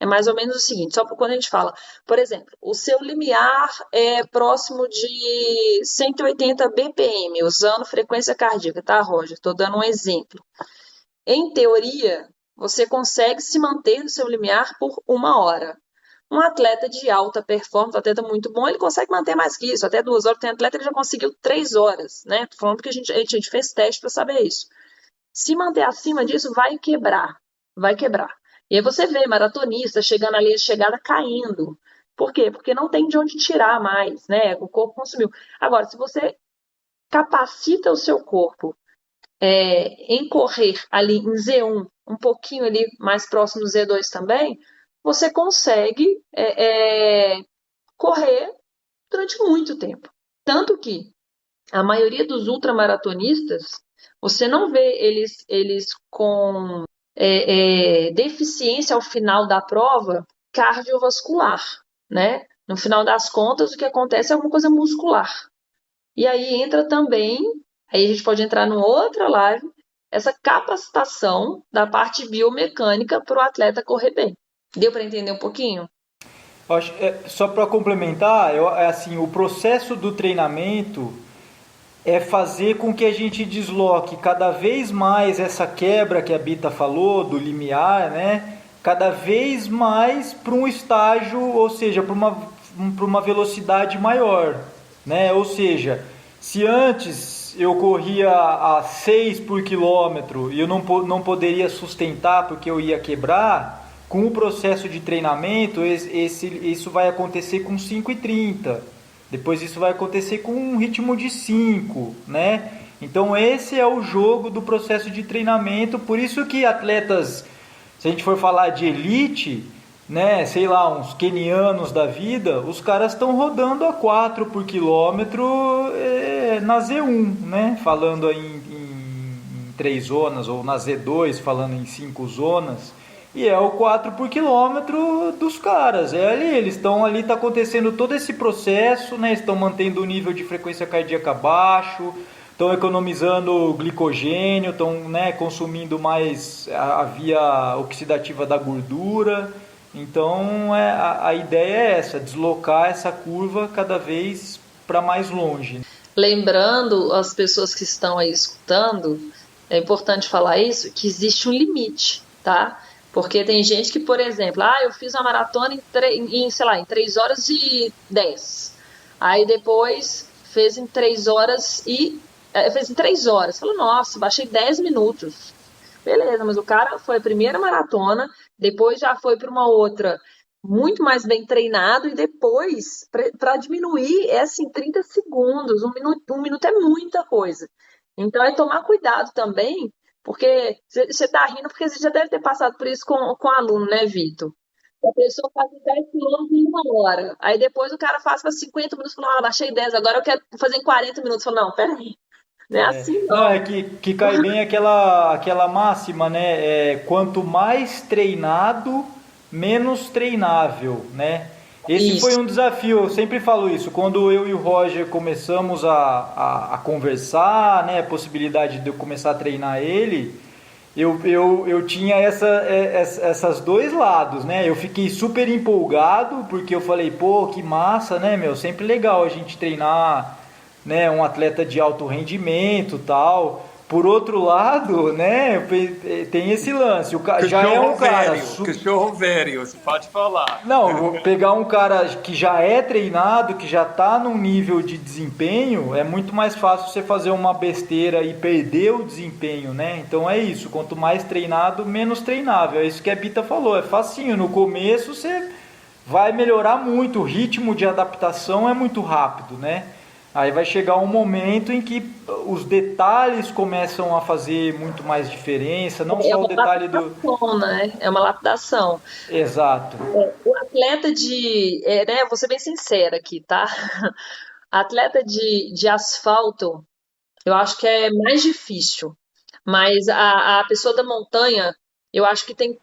é mais ou menos o seguinte, só quando a gente fala, por exemplo, o seu limiar é próximo de 180 BPM, usando frequência cardíaca, tá, Roger? Estou dando um exemplo. Em teoria, você consegue se manter no seu limiar por 1 hora. Um atleta de alta performance, um atleta muito bom, ele consegue manter mais que isso, até 2 horas. Tem atleta que já conseguiu 3 horas, né? Tô falando que a gente fez teste para saber isso. Se manter acima disso, vai quebrar. Vai quebrar. E aí você vê maratonista chegando ali, chegada caindo. Por quê? Porque não tem de onde tirar mais, né? O corpo consumiu. Agora, se você capacita o seu corpo em correr ali em Z1, um pouquinho ali mais próximo do Z2 também, você consegue correr durante muito tempo. Tanto que a maioria dos ultramaratonistas, você não vê eles com deficiência ao final da prova cardiovascular, né? No final das contas, o que acontece é alguma coisa muscular. E aí entra também, aí a gente pode entrar numa outra live, essa capacitação da parte biomecânica para o atleta correr bem. Deu para entender um pouquinho? Só para complementar, assim, o processo do treinamento é fazer com que a gente desloque cada vez mais essa quebra que a Bita falou, do limiar, né? Cada vez mais para um estágio, ou seja, para uma velocidade maior, né? Ou seja, se antes eu corria a 6 por quilômetro e eu não poderia sustentar porque eu ia quebrar, com o processo de treinamento isso vai acontecer com 5,30. Depois isso vai acontecer com um ritmo de 5, né? Então esse é o jogo do processo de treinamento. Por isso que atletas, se a gente for falar de elite, né, sei lá, uns quenianos da vida, os caras estão rodando a 4 por quilômetro na Z1, né? Falando em 3 zonas, ou na Z2 falando em 5 zonas. E é o 4 por quilômetro dos caras. Eles estão ali, está acontecendo todo esse processo, né? Estão mantendo o nível de frequência cardíaca baixo, estão economizando glicogênio, estão, né, consumindo mais a via oxidativa da gordura. Então a ideia é essa, deslocar essa curva cada vez para mais longe. Lembrando as pessoas que estão aí escutando, é importante falar isso, que existe um limite, tá? Porque tem gente que, por exemplo, eu fiz uma maratona em 3 horas e 10. Aí depois fez em 3 horas fez em 3 horas. Falou, nossa, baixei 10 minutos. Beleza, mas o cara foi a primeira maratona, depois já foi para uma outra muito mais bem treinado, e depois, para diminuir, é assim, 30 segundos, um minuto é muita coisa. Então é tomar cuidado também, porque você está rindo, porque você já deve ter passado por isso com aluno, né, Vitor? A pessoa faz 10 quilômetros em 1 hora, aí depois o cara faz para 50 minutos, fala, ah, baixei 10, agora eu quero fazer em 40 minutos. Fala, não, peraí, não é assim Não, não. é que cai bem aquela máxima, né? Quanto mais treinado, menos treinável, né? Esse foi Isso. um desafio, eu sempre falo isso. Quando eu e o Roger começamos a conversar, né? A possibilidade de eu começar a treinar ele, eu tinha essas dois lados, né? Eu fiquei super empolgado, porque eu falei, pô, que massa, né, meu? Sempre legal a gente treinar, né, um atleta de alto rendimento, tal. Por outro lado, né, tem esse lance. Já é um cara Cachorro velho, você pode falar. não, vou pegar um cara que já é treinado, que já está num nível de desempenho, é muito mais fácil você fazer uma besteira e perder o desempenho, né? Então é isso, quanto mais treinado, menos treinável. É isso que a Bita falou, é facinho. No começo você vai melhorar muito, o ritmo de adaptação é muito rápido, né? Aí vai chegar um momento em que os detalhes começam a fazer muito mais diferença, não É só o uma detalhe do... lapidação, né? É uma lapidação. Exato. O atleta né, vou ser bem sincera aqui, tá? Atleta de asfalto, eu acho que é mais difícil. Mas a pessoa da montanha, eu acho que tem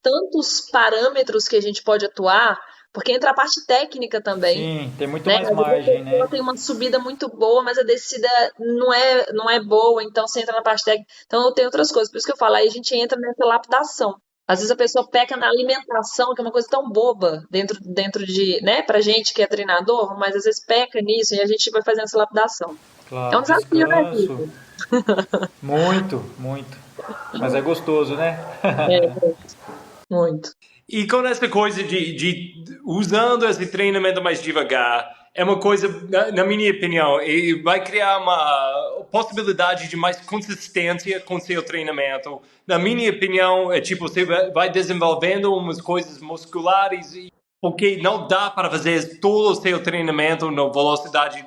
tantos parâmetros que a gente pode atuar, porque entra a parte técnica também, Sim, tem muito né? mais Às vezes a margem, né? pessoa tem uma subida muito boa, mas a descida não é boa, então você entra na parte técnica. Então tem outras coisas, por isso que eu falo, aí a gente entra nessa lapidação. Às vezes a pessoa peca na alimentação, que é uma coisa tão boba dentro de, né, pra gente que é treinador, mas às vezes peca nisso e a gente vai fazendo essa lapidação. É um Claro, desafio, né, descanso. Vitor? Muito, muito. Mas é gostoso, né? É, muito. E com essa coisa de usando esse treinamento mais devagar, é uma coisa, na minha opinião, e vai criar uma possibilidade de mais consistência com seu treinamento. Na minha opinião, é tipo, você vai desenvolvendo umas coisas musculares, porque não dá para fazer todo o seu treinamento na velocidade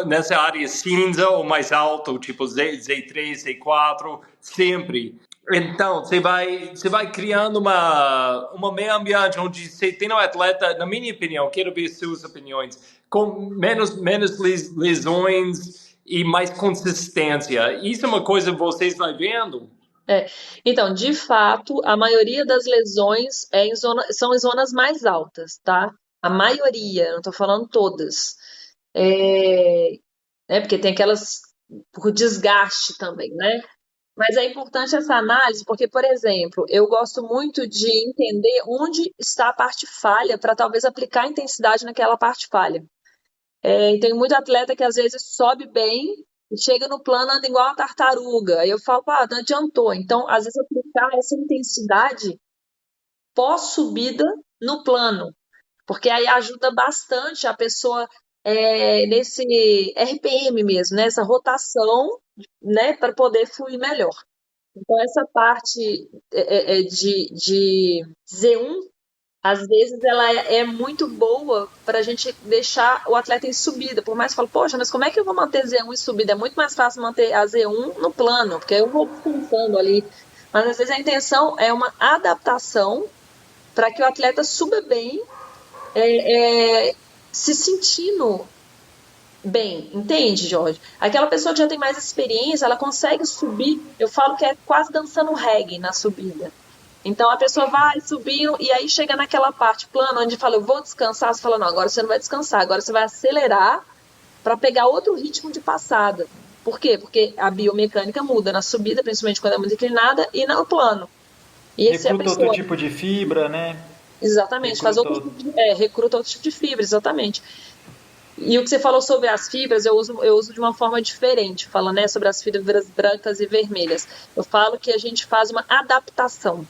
nessa área cinza ou mais alto, tipo Z3, Z4, sempre. Então, você vai criando uma meio ambiente onde você tem um atleta, na minha opinião, quero ver suas opiniões, com menos lesões e mais consistência. Isso é uma coisa que vocês vão vendo? Então, de fato, a maioria das lesões são em zonas mais altas, tá? A maioria, não estou falando todas. É, porque tem aquelas por desgaste também, né? Mas é importante essa análise porque, por exemplo, eu gosto muito de entender onde está a parte falha para talvez aplicar intensidade naquela parte falha. E tem muito atleta que às vezes sobe bem e chega no plano, anda igual uma tartaruga. Aí eu falo, pá, não adiantou. Então, às vezes, aplicar essa intensidade pós-subida no plano, porque aí ajuda bastante a pessoa nesse RPM mesmo, nessa rotação, né, para poder fluir melhor. Então, essa parte de Z1, às vezes, ela é muito boa para a gente deixar o atleta em subida. Por mais que fale, poxa, mas como é que eu vou manter Z1 em subida? É muito mais fácil manter a Z1 no plano, porque eu vou descansando ali. Mas, às vezes, a intenção é uma adaptação para que o atleta suba bem, se sentindo bem, entende, Jorge? Aquela pessoa que já tem mais experiência, ela consegue subir, eu falo que é quase dançando reggae na subida. Então a pessoa vai subindo e aí chega naquela parte plana onde fala, eu vou descansar, você fala, não, agora você não vai descansar, agora você vai acelerar para pegar outro ritmo de passada. Por quê? Porque a biomecânica muda na subida, principalmente quando é muito inclinada, e no plano. E se a Recruta outro pessoa tipo de fibra, né? exatamente, faz Recruta outro tipo recruta outro tipo de fibra, exatamente. E o que você falou sobre as fibras, eu uso de uma forma diferente, falando, né, sobre as fibras brancas e vermelhas. Eu falo que a gente faz uma adaptação,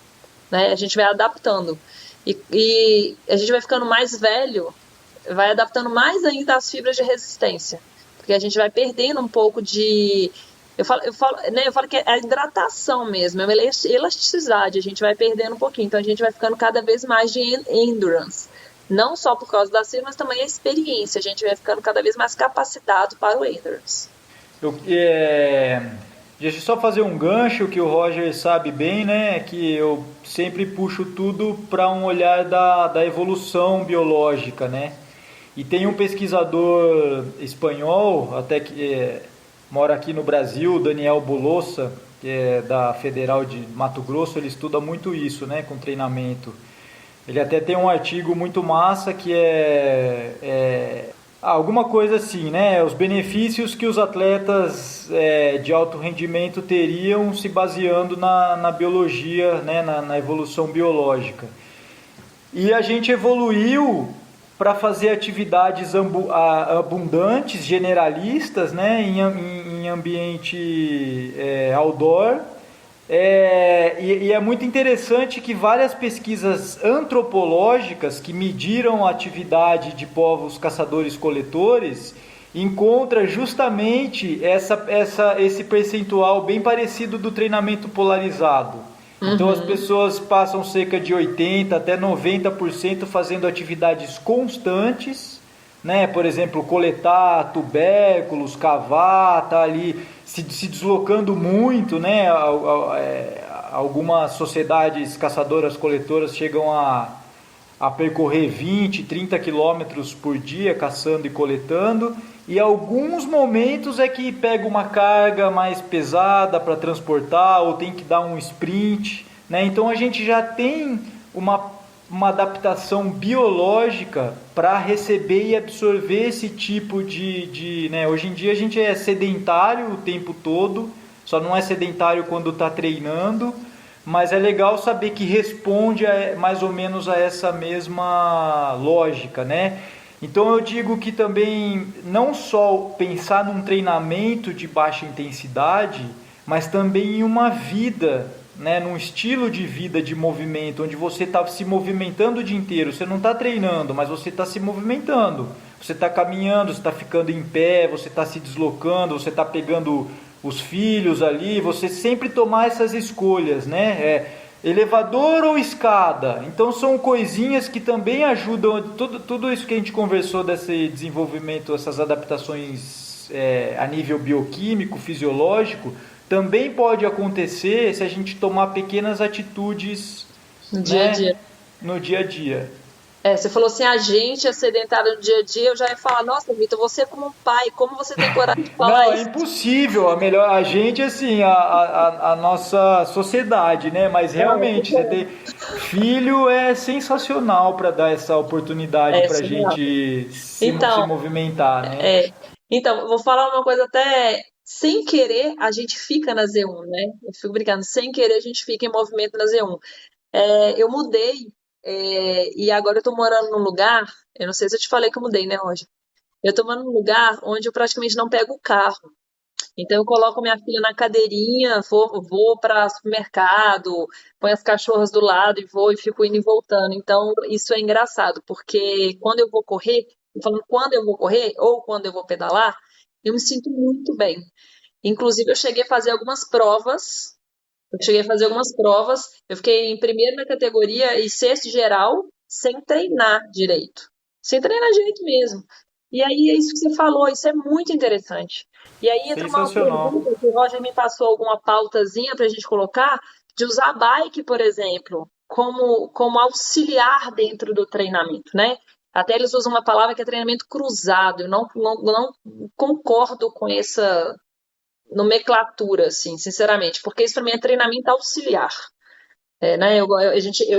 né? A gente vai adaptando. E a gente vai ficando mais velho, vai adaptando mais ainda as fibras de resistência. porque a gente vai perdendo um pouco de. Eu falo que é a hidratação mesmo, é uma elasticidade, a gente vai perdendo um pouquinho, então a gente vai ficando cada vez mais de endurance. Não só por causa da CIR, mas também a experiência, a gente vai ficando cada vez mais capacitado para o endurance. Deixa eu só fazer um gancho que o Roger sabe bem, né? Que eu sempre puxo tudo para um olhar da evolução biológica, né? E tem um pesquisador espanhol, até que mora aqui no Brasil, Daniel Bolossa, que é da Federal de Mato Grosso, ele estuda muito isso, né? Com treinamento. Ele até tem um artigo muito massa que alguma coisa assim, né? Os benefícios que os atletas de alto rendimento teriam se baseando na biologia, né? Na evolução biológica. E a gente evoluiu para fazer atividades abundantes, generalistas, né? Em ambiente outdoor. E é muito interessante que várias pesquisas antropológicas que mediram a atividade de povos caçadores-coletores encontram justamente esse percentual bem parecido do treinamento polarizado. Então as pessoas passam cerca de 80% até 90% fazendo atividades constantes, né? Por exemplo, coletar tubérculos, cavar, tá ali se deslocando muito, né? Algumas sociedades caçadoras-coletoras chegam a percorrer 20, 30 quilômetros por dia caçando e coletando, e alguns momentos é que pega uma carga mais pesada para transportar ou tem que dar um sprint, né? Então a gente já tem uma adaptação biológica para receber e absorver esse tipo né? Hoje em dia a gente é sedentário o tempo todo, só não é sedentário quando está treinando, mas é legal saber que responde mais ou menos a essa mesma lógica, né? Então eu digo que também não só pensar num treinamento de baixa intensidade, mas também em uma vida, né, num estilo de vida de movimento, onde você está se movimentando o dia inteiro. Você não está treinando, mas você está se movimentando. Você está caminhando, você está ficando em pé, você está se deslocando, você está pegando os filhos ali. Você sempre tomar essas escolhas, né? Elevador ou escada? Então são coisinhas que também ajudam, tudo isso que a gente conversou desse desenvolvimento, essas adaptações a nível bioquímico, fisiológico, também pode acontecer se a gente tomar pequenas atitudes no dia a dia. No dia a dia. Você falou assim, a gente é sedentário no dia a dia, eu já ia falar, nossa, Vitor, você como pai, como você tem coragem de falar isso? Não, é impossível, a gente, assim, a nossa sociedade, né? Mas realmente, você ter filho é sensacional para dar essa oportunidade para a gente se movimentar, né? Então, eu vou falar uma coisa até sem querer, a gente fica na Z1, né? Eu fico brincando, sem querer a gente fica em movimento na Z1. Eu mudei, e agora eu tô morando num lugar, eu não sei se eu te falei que eu mudei, né, Roger? Eu tô morando num lugar onde eu praticamente não pego o carro. Então eu coloco minha filha na cadeirinha, vou para supermercado, ponho as cachorras do lado e vou e fico indo e voltando. Então isso é engraçado, porque quando eu vou correr, falando quando eu vou correr ou quando eu vou pedalar, eu me sinto muito bem. Inclusive eu cheguei a fazer algumas provas. Eu fiquei em primeiro na categoria e sexto geral, sem treinar direito. Sem treinar direito mesmo. E aí é isso que você falou, isso é muito interessante. E aí entra uma pergunta que o Roger me passou alguma pautazinha para a gente colocar, de usar a bike, por exemplo, como auxiliar dentro do treinamento, né? Até eles usam uma palavra que é treinamento cruzado. Eu não concordo com essa nomenclatura, assim, sinceramente, porque isso para mim é treinamento auxiliar. Né?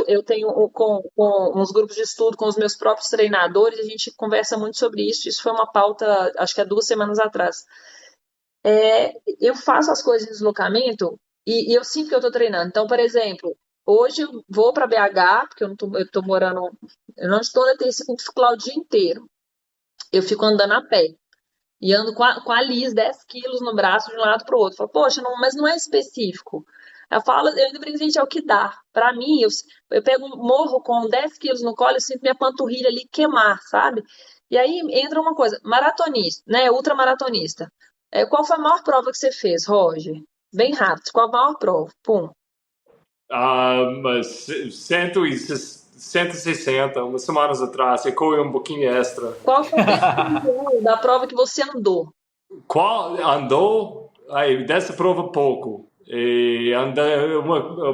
Eu tenho com uns grupos de estudo com os meus próprios treinadores, a gente conversa muito sobre isso. Isso foi uma pauta, acho que há 2 semanas atrás. Eu faço as coisas em deslocamento e eu sinto que eu estou treinando. Então, por exemplo, hoje eu vou para BH, porque eu estou morando, eu não estou na Terceira, eu fico lá o dia inteiro. Eu fico andando a pé. E ando com a Liz 10 quilos no braço de um lado para o outro. Falo, poxa, mas não é específico. Eu ainda brinco, gente, é o que dá. Para mim, eu pego morro com 10 quilos no colo e sinto minha panturrilha ali queimar, sabe? E aí entra uma coisa, maratonista, né? Ultramaratonista. Qual foi a maior prova que você fez, Roger? Bem rápido, qual a maior prova? Pum. Mas 160, umas semanas atrás, eu corri um pouquinho extra. Qual foi o percentual da prova que você andou? Qual andou? Aí, dessa prova, pouco. E andei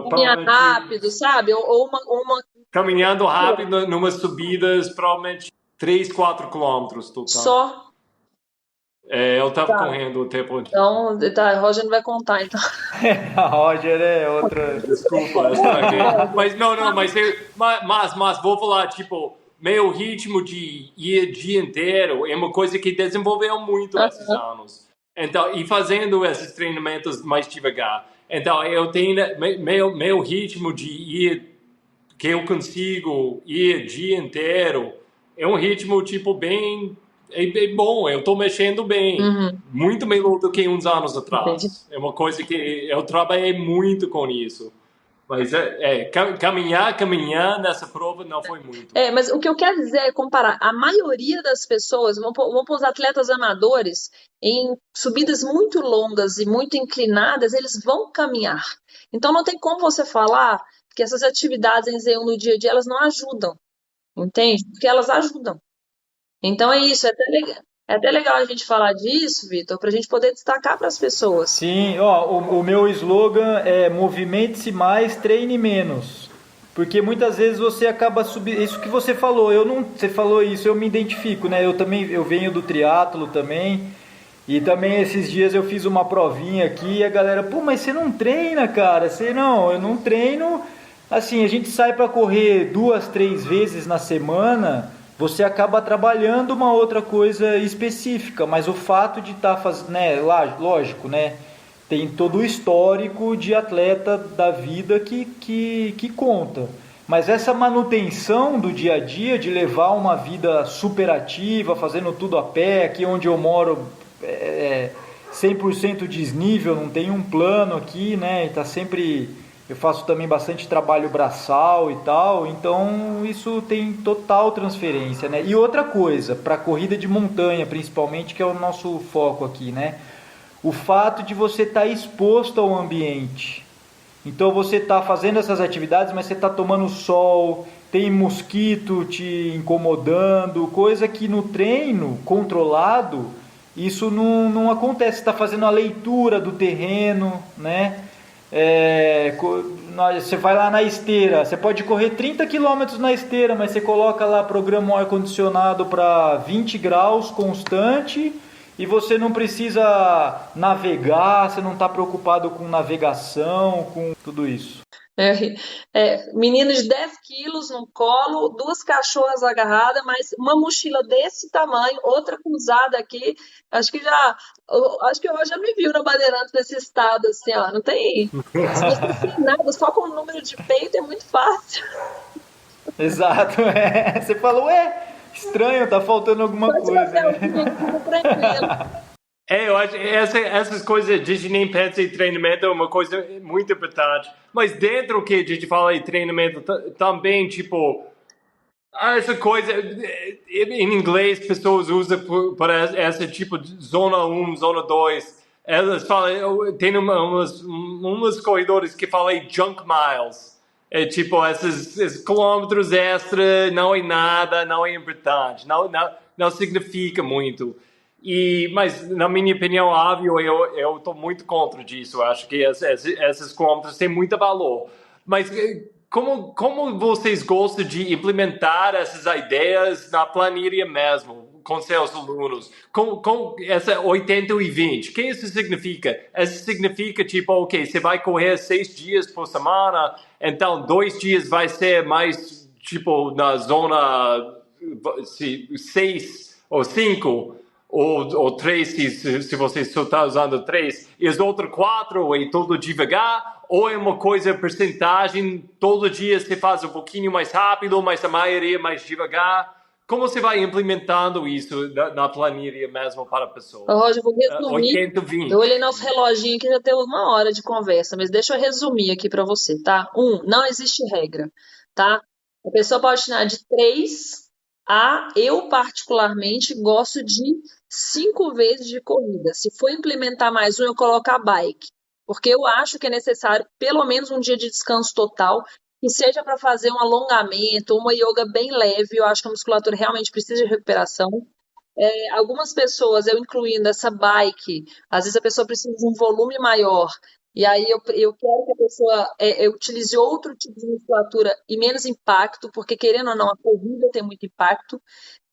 Caminhar rápido, sabe? Ou uma... caminhando rápido, numas subidas, provavelmente 3, 4 quilômetros total. Só? Eu estava correndo o tempo inteiro. Então, tá, Roger não vai contar, então. A Roger é outra. Desculpa, mas não, mas vou falar, tipo, meu ritmo de ir o dia inteiro é uma coisa que desenvolveu muito esses anos. Então, e fazendo esses treinamentos mais devagar. Então, eu tenho meu ritmo de ir, que eu consigo ir o dia inteiro, é um ritmo, tipo, bem... É bom, eu estou mexendo bem. Muito melhor do que uns anos atrás. Entendi. É uma coisa que eu trabalhei muito com isso. Mas caminhar nessa prova não foi muito. Mas o que eu quero dizer é comparar. A maioria das pessoas, vamos pôr os atletas amadores, em subidas muito longas e muito inclinadas, eles vão caminhar. Então não tem como você falar que essas atividades em Z1 no dia a dia, elas não ajudam. Entende? Porque elas ajudam. Então é isso, é até legal a gente falar disso, Vitor, para a gente poder destacar para as pessoas. Sim, ó, o meu slogan é movimente-se mais, treine menos. Porque muitas vezes você acaba subindo. Isso que você falou, você falou isso, eu me identifico, né? Eu venho do triatlo também. E também esses dias eu fiz uma provinha aqui e a galera, pô, mas você não treina, cara? Eu não treino. Assim, a gente sai para correr 2, 3 vezes na semana. Você acaba trabalhando uma outra coisa específica, mas o fato de estar fazendo, né, lógico, né, tem todo o histórico de atleta da vida que conta. Mas essa manutenção do dia a dia, de levar uma vida super ativa, fazendo tudo a pé, aqui onde eu moro 100% desnível, não tem um plano aqui, né, tá sempre... Eu faço também bastante trabalho braçal e tal, então isso tem total transferência, né? E outra coisa, para corrida de montanha, principalmente, que é o nosso foco aqui, né? O fato de você estar exposto ao ambiente. Então você está fazendo essas atividades, mas você está tomando sol, tem mosquito te incomodando, coisa que no treino controlado, isso não acontece. Você está fazendo a leitura do terreno, né? Você vai lá na esteira, você pode correr 30 km na esteira, mas você coloca lá, programa um ar-condicionado para 20 graus constante e você não precisa navegar, você não está preocupado com navegação, com tudo isso. Menino de 10 quilos no colo, 2 cachorras agarradas, mas uma mochila desse tamanho, outra cruzada aqui. Acho que o Roger me viu na Bandeirantes nesse estado, assim, ó. Não tem. Se você não tem nada, só com o número de peito é muito fácil. Exato, Você falou, estranho, tá faltando alguma coisa. Eu acho que essas coisas, a gente nem pensa em treinamento, é uma coisa muito importante. Mas dentro do que a gente fala em treinamento, também, tipo, essa coisa, em inglês, pessoas usam para essa tipo de zona 1, zona 2. Elas falam, tem umas corredores que falam junk miles. É tipo, esses quilômetros extra, não é nada, não é importante, não significa muito. Mas, na minha opinião, óbvio, eu estou muito contra disso. Eu acho que esses quilômetros têm muito valor. Mas como vocês gostam de implementar essas ideias na planilha mesmo, com seus alunos? Com essa 80 e 20, o que isso significa? Isso significa, tipo, ok, você vai correr 6 dias por semana, então 2 dias vai ser mais, tipo, na zona 6 ou 5, ou 3, se você só está usando 3, e os outros 4 é todo devagar, ou é uma coisa, porcentagem, todo dia você faz um pouquinho mais rápido, mas a maioria mais devagar. Como você vai implementando isso na planilha mesmo para a pessoa? Roger, vou resumir. 80, 20. Eu olhei nosso reloginho que já deu 1 hora de conversa, mas deixa eu resumir aqui para você, tá? Não existe regra, tá? A pessoa pode treinar de 3 Eu particularmente gosto de 5 vezes de corrida. Se for implementar mais um, eu coloco a bike, porque eu acho que é necessário pelo menos um dia de descanso total, que seja para fazer um alongamento, uma yoga bem leve. Eu acho que a musculatura realmente precisa de recuperação. Algumas pessoas, eu incluindo essa bike, às vezes a pessoa precisa de um volume maior, e aí eu quero que a pessoa utilize outro tipo de musculatura e menos impacto, porque querendo ou não, a corrida tem muito impacto,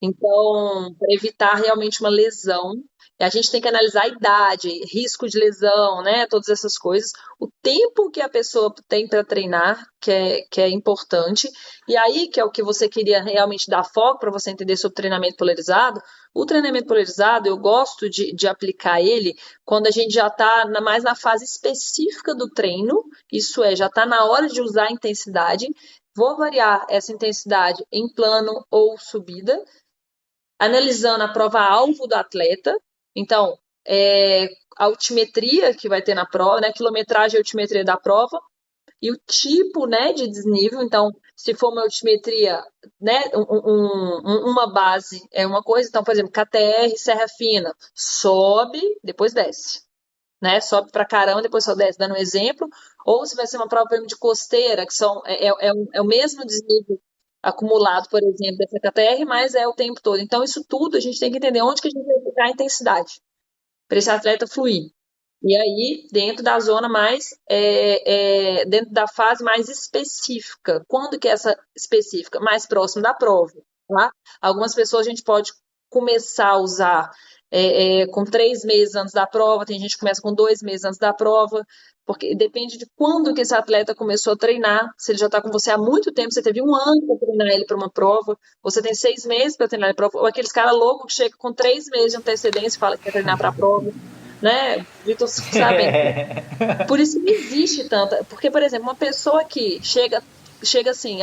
então, para evitar realmente uma lesão, a gente tem que analisar a idade, risco de lesão, né? Todas essas coisas, o tempo que a pessoa tem para treinar, que é importante, e aí, que é o que você queria realmente dar foco para você entender sobre treinamento polarizado. O treinamento polarizado, eu gosto de aplicar ele quando a gente já está mais na fase específica do treino, isso é, já está na hora de usar a intensidade. Vou variar essa intensidade em plano ou subida, analisando a prova-alvo do atleta. Então, a altimetria que vai ter na prova, né, a quilometragem e altimetria da prova, e o tipo, né, de desnível. Então, se for uma altimetria, né, uma base é uma coisa. Então, por exemplo, KTR, Serra Fina, sobe, depois desce, né? Sobe pra caramba, depois só desce, dando um exemplo. Ou se vai ser uma prova por exemplo, de costeira, que é o mesmo desnível acumulado, por exemplo, dessa KTR, mas é o tempo todo. Então, isso tudo a gente tem que entender onde que a gente vai aplicar a intensidade para esse atleta fluir. E aí, dentro da zona mais, dentro da fase mais específica. Quando que é essa específica? Mais próximo da prova, tá? Algumas pessoas a gente pode começar a usar com 3 meses antes da prova, tem gente que começa com 2 meses antes da prova, porque depende de quando que esse atleta começou a treinar. Se ele já está com você há muito tempo, você teve um ano para treinar ele para uma prova, você tem 6 meses para treinar ele para a prova, ou aqueles caras loucos que chegam com 3 meses de antecedência e falam que quer treinar para a prova, né? Vitor, sabe? Por isso que existe tanta. Porque, por exemplo, uma pessoa que chega assim,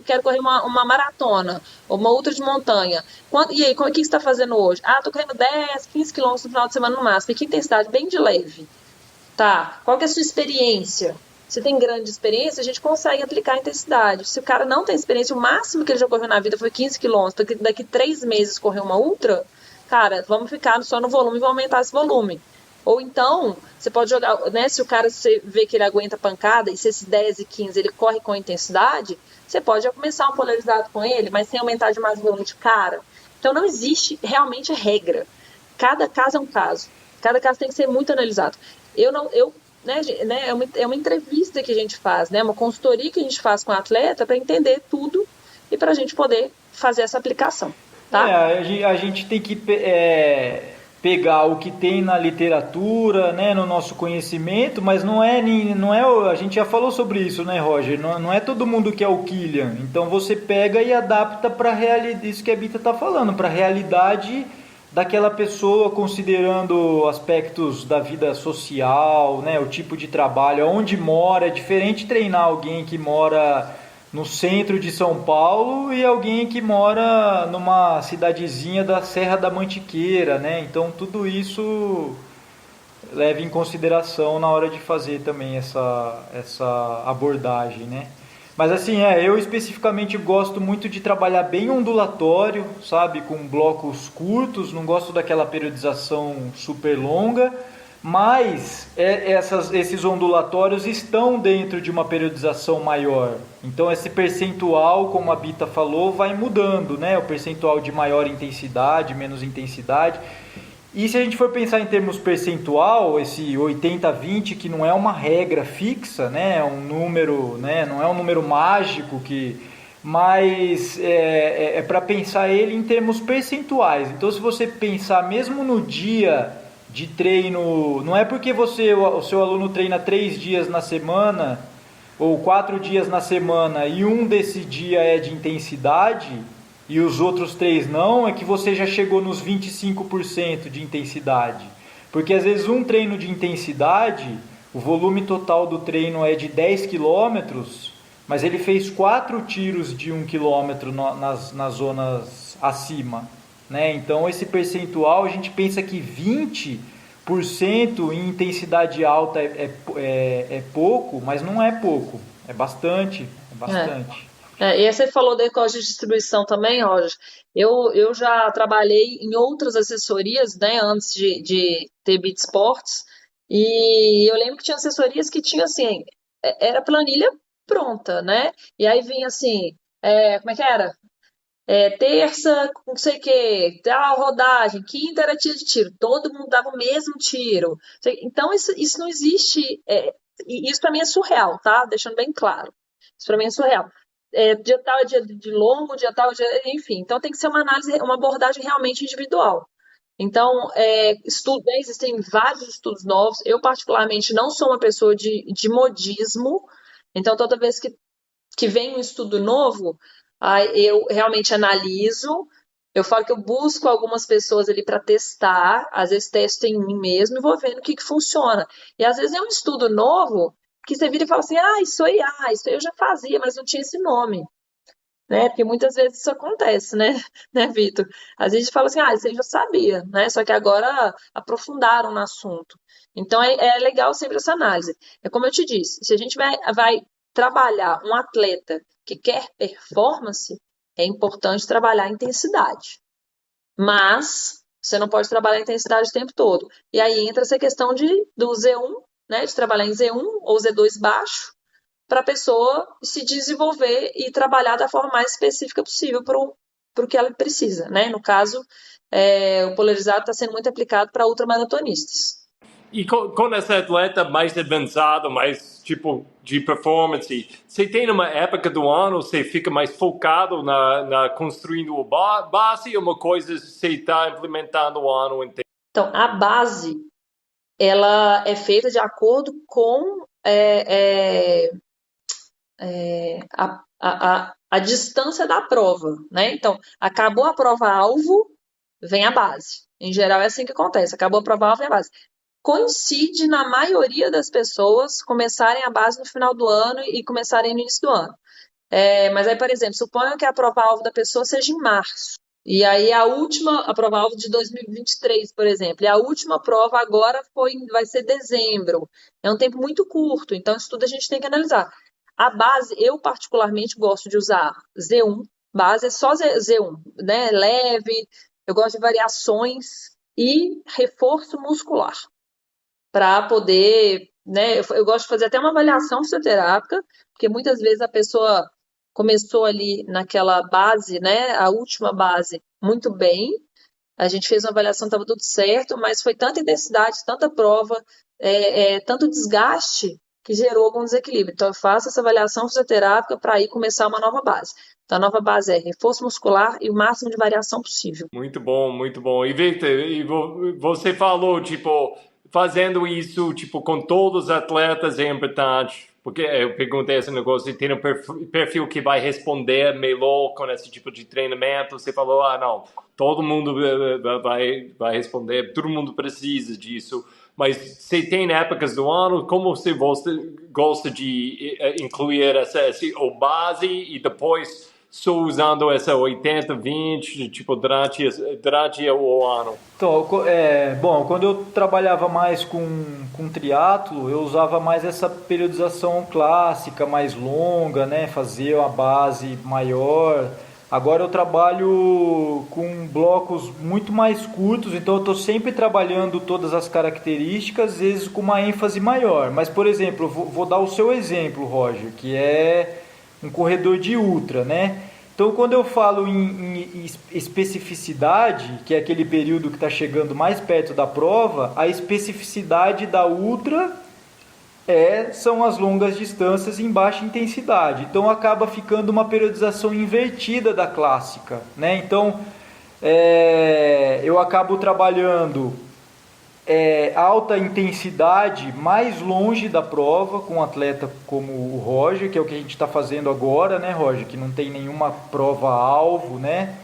quero correr uma maratona, ou uma ultra de montanha. E aí, o que você está fazendo hoje? Tô correndo 10, 15 quilômetros no final de semana no máximo. E que intensidade bem de leve. Tá? Qual que é a sua experiência? Se tem grande experiência, a gente consegue aplicar a intensidade. Se o cara não tem experiência, o máximo que ele já correu na vida foi 15 quilômetros, daqui 3 meses correr uma ultra, cara, vamos ficar só no volume e vamos aumentar esse volume. Ou então, você pode jogar, né? Se o cara você vê que ele aguenta pancada, e se esses 10 e 15 ele corre com intensidade, você pode já começar um polarizado com ele, mas sem aumentar demais o volume de cara. Então não existe realmente regra. Cada caso é um caso. Cada caso tem que ser muito analisado. É uma entrevista que a gente faz, né? Uma consultoria que a gente faz com o atleta para entender tudo e para a gente poder fazer essa aplicação, tá? A gente tem que pegar o que tem na literatura, né, no nosso conhecimento, mas não é a gente já falou sobre isso, né, Roger? Não é todo mundo que é o Kilian. Então você pega e adapta para a realidade, isso que a Bita está falando, para a realidade daquela pessoa, considerando aspectos da vida social, né, o tipo de trabalho, onde mora. É diferente treinar alguém que mora no centro de São Paulo e alguém que mora numa cidadezinha da Serra da Mantiqueira, né? Então tudo isso leva em consideração na hora de fazer também essa abordagem, né? Mas assim, eu especificamente gosto muito de trabalhar bem ondulatório, sabe? Com blocos curtos, não gosto daquela periodização super longa, mas esses ondulatórios estão dentro de uma periodização maior. Então esse percentual, como a Bita falou, vai mudando, né? O percentual de maior intensidade, menos intensidade. E se a gente for pensar em termos percentual, esse 80-20, que não é uma regra fixa, né? É um número, né? Não é um número mágico, mas é para pensar ele em termos percentuais. Então se você pensar mesmo no dia de treino, não é porque o seu aluno treina 3 dias na semana ou 4 dias na semana e um desse dia é de intensidade e os outros 3 não, é que você já chegou nos 25% de intensidade. Porque às vezes um treino de intensidade, o volume total do treino é de 10 quilômetros, mas ele fez 4 tiros de 1 quilômetro nas zonas acima, né? Então esse percentual, a gente pensa que 20% em intensidade alta é pouco, mas não é pouco, é bastante. E aí você falou da economia de distribuição também, Roger. Eu já trabalhei em outras assessorias, né, antes de ter Beat Sports, e eu lembro que tinha assessorias que tinha assim, era planilha pronta, né? E aí vinha assim, como é que era? Terça, não sei o quê, tal rodagem, quinta era tiro de tiro, todo mundo dava o mesmo tiro. Então, isso não existe. E isso para mim é surreal, tá? Deixando bem claro. Isso para mim é surreal. Dia tal é dia de longo, dia tal é dia. Enfim, então tem que ser uma análise, uma abordagem realmente individual. Então, né, existem vários estudos novos. Eu, particularmente, não sou uma pessoa de modismo, então toda vez que vem um estudo novo, aí eu realmente analiso. Eu falo que eu busco algumas pessoas ali para testar, às vezes testo em mim mesmo e vou vendo o que funciona. E às vezes é um estudo novo que você vira e fala assim: isso aí eu já fazia, mas não tinha esse nome. Né? Porque muitas vezes isso acontece, né, né, Vitor? Às vezes a gente fala assim: isso aí eu já sabia, né? Só que agora aprofundaram no assunto. Então é legal sempre essa análise. É como eu te disse, se a gente vai trabalhar um atleta que quer performance, é importante trabalhar a intensidade. Mas você não pode trabalhar a intensidade o tempo todo. E aí entra essa questão do Z1, né? De trabalhar em Z1 ou Z2 baixo, para a pessoa se desenvolver e trabalhar da forma mais específica possível para o que ela precisa, né? No caso, o polarizado está sendo muito aplicado para ultramaratonistas. E com essa atleta mais avançado, mais tipo de performance, você tem uma época do ano, você fica mais focado na construindo a base, ou uma coisa você está implementando o ano inteiro? Então, a base, ela é feita de acordo com a distância da prova, né? Então, acabou a prova-alvo, vem a base. Em geral é assim que acontece, acabou a prova-alvo, vem a base. Coincide na maioria das pessoas começarem a base no final do ano e começarem no início do ano. Mas aí, por exemplo, suponha que a prova-alvo da pessoa seja em março. E aí a prova-alvo de 2023, por exemplo, e a última prova agora vai ser dezembro. É um tempo muito curto, então isso tudo a gente tem que analisar. A base, eu particularmente gosto de usar Z1, base é só Z1, né? Leve, eu gosto de variações e reforço muscular para poder, né? Eu gosto de fazer até uma avaliação fisioterápica, porque muitas vezes a pessoa começou ali naquela base, né? A última base, muito bem. A gente fez uma avaliação, estava tudo certo, mas foi tanta intensidade, tanta prova, tanto desgaste que gerou algum desequilíbrio. Então, eu faço essa avaliação fisioterápica para aí começar uma nova base. Então, a nova base é reforço muscular e o máximo de variação possível. Muito bom, muito bom. E Victor, você falou, tipo, fazendo isso, tipo, com todos os atletas é importante, porque eu perguntei esse negócio, você tem um perfil que vai responder melhor com esse tipo de treinamento, você falou, não, todo mundo vai responder, todo mundo precisa disso, mas você tem épocas do ano, como você gosta de incluir essa base e depois só usando essa 80-20, tipo, durante o ano? Então, bom, quando eu trabalhava mais com triatlo, eu usava mais essa periodização clássica, mais longa, né? Fazer uma base maior. Agora eu trabalho com blocos muito mais curtos, então eu estou sempre trabalhando todas as características, às vezes com uma ênfase maior. Mas, por exemplo, vou dar o seu exemplo, Roger, que é um corredor de ultra, né? Então, quando eu falo em especificidade, que é aquele período que está chegando mais perto da prova, a especificidade da ultra são as longas distâncias em baixa intensidade. Então, acaba ficando uma periodização invertida da clássica, né? Então, eu acabo trabalhando alta intensidade mais longe da prova com um atleta como o Roger, que é o que a gente está fazendo agora, né, Roger, que não tem nenhuma prova-alvo, né,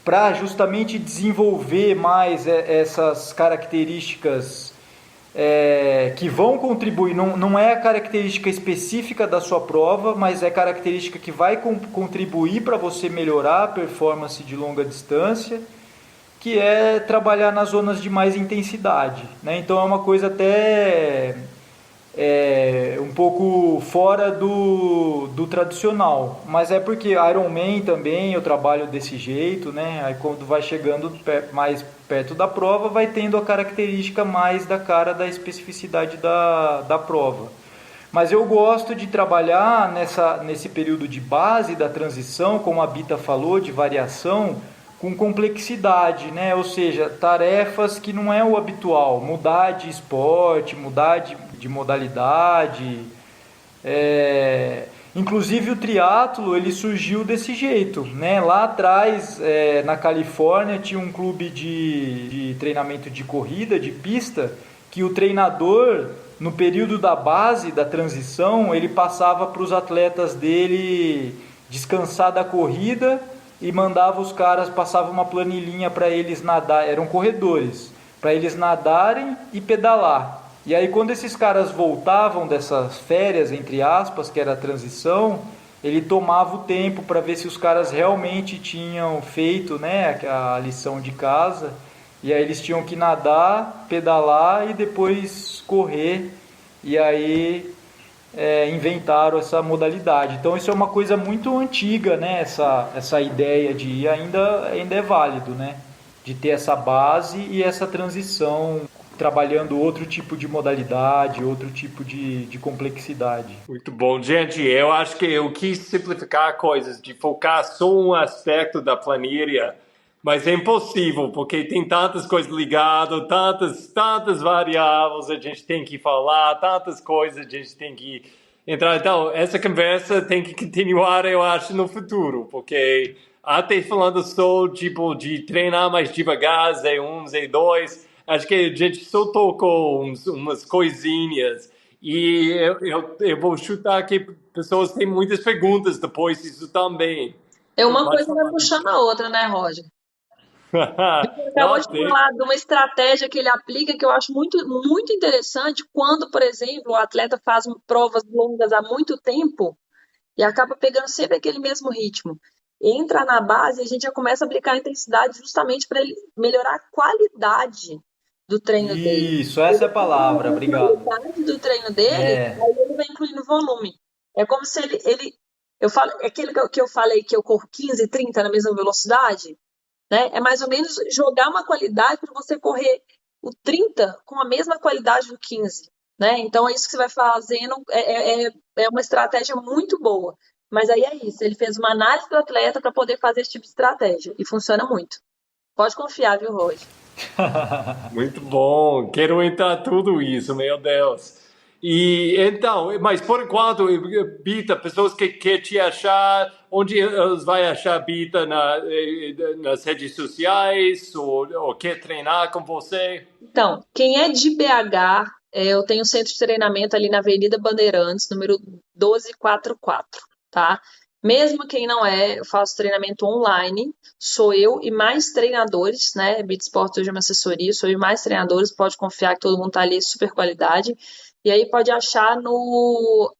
para justamente desenvolver mais essas características que vão contribuir, não é a característica específica da sua prova, mas é característica que vai contribuir para você melhorar a performance de longa distância, que é trabalhar nas zonas de mais intensidade, né? Então é uma coisa até um pouco fora do tradicional, mas é porque Ironman também eu trabalho desse jeito, né? Aí quando vai chegando mais perto da prova, vai tendo a característica mais da cara da especificidade da prova. Mas eu gosto de trabalhar nesse período de base da transição, como a Bita falou, de variação, com complexidade, né? Ou seja, tarefas que não é o habitual, mudar de esporte, mudar de modalidade. Inclusive o triatlo ele surgiu desse jeito, né? Lá atrás, na Califórnia, tinha um clube de treinamento de corrida, de pista, que o treinador, no período da base, da transição, ele passava para os atletas dele descansar da corrida e mandava os caras, passava uma planilhinha para eles nadar, eram corredores, para eles nadarem e pedalar. E aí quando esses caras voltavam dessas férias, entre aspas, que era a transição, ele tomava o tempo para ver se os caras realmente tinham feito, né, a lição de casa, e aí eles tinham que nadar, pedalar e depois correr, e aí inventaram essa modalidade. Então isso é uma coisa muito antiga, né, essa ideia de ainda é válido, né, de ter essa base e essa transição, trabalhando outro tipo de modalidade, outro tipo de complexidade. Muito bom, gente. Eu acho que eu quis simplificar coisas, de focar só um aspecto da planilha, mas é impossível, porque tem tantas coisas ligadas, tantas variáveis a gente tem que falar, tantas coisas a gente tem que entrar. Então, essa conversa tem que continuar, eu acho, no futuro, porque até falando só tipo de treinar mais devagar, Z1, Z2, acho que a gente só tocou umas coisinhas. E eu vou chutar que pessoas têm muitas perguntas depois disso também. Uma coisa vai puxando a outra, né, Roger? Acabou de Não, falar de uma estratégia que ele aplica que eu acho muito, muito interessante quando, por exemplo, o atleta faz provas longas há muito tempo e acaba pegando sempre aquele mesmo ritmo. Entra na base e a gente já começa a aplicar a intensidade justamente para ele melhorar a qualidade do treino dele. Isso, essa é a palavra, obrigado. A qualidade do treino dele, aí ele vai incluindo volume. É como se eu falo, aquele que eu falei que eu corro 15, 30 na mesma velocidade, né? É mais ou menos jogar uma qualidade para você correr o 30 com a mesma qualidade do 15, né? Então é isso que você vai fazendo, é uma estratégia muito boa. Mas aí é isso, ele fez uma análise do atleta para poder fazer esse tipo de estratégia e funciona muito. Pode confiar, viu, Roger? muito bom, quero entrar tudo isso, meu Deus. E então, mas por enquanto, Bita, pessoas que querem te achar, onde eles vão achar Bita nas redes sociais ou quer treinar com você? Então, quem é de BH, eu tenho um centro de treinamento ali na Avenida Bandeirantes, número 1244, tá? Mesmo quem não é, eu faço treinamento online, sou eu e mais treinadores, né? Bita Esportes hoje é uma assessoria, sou eu e mais treinadores, pode confiar que todo mundo tá ali, super qualidade. E aí pode achar no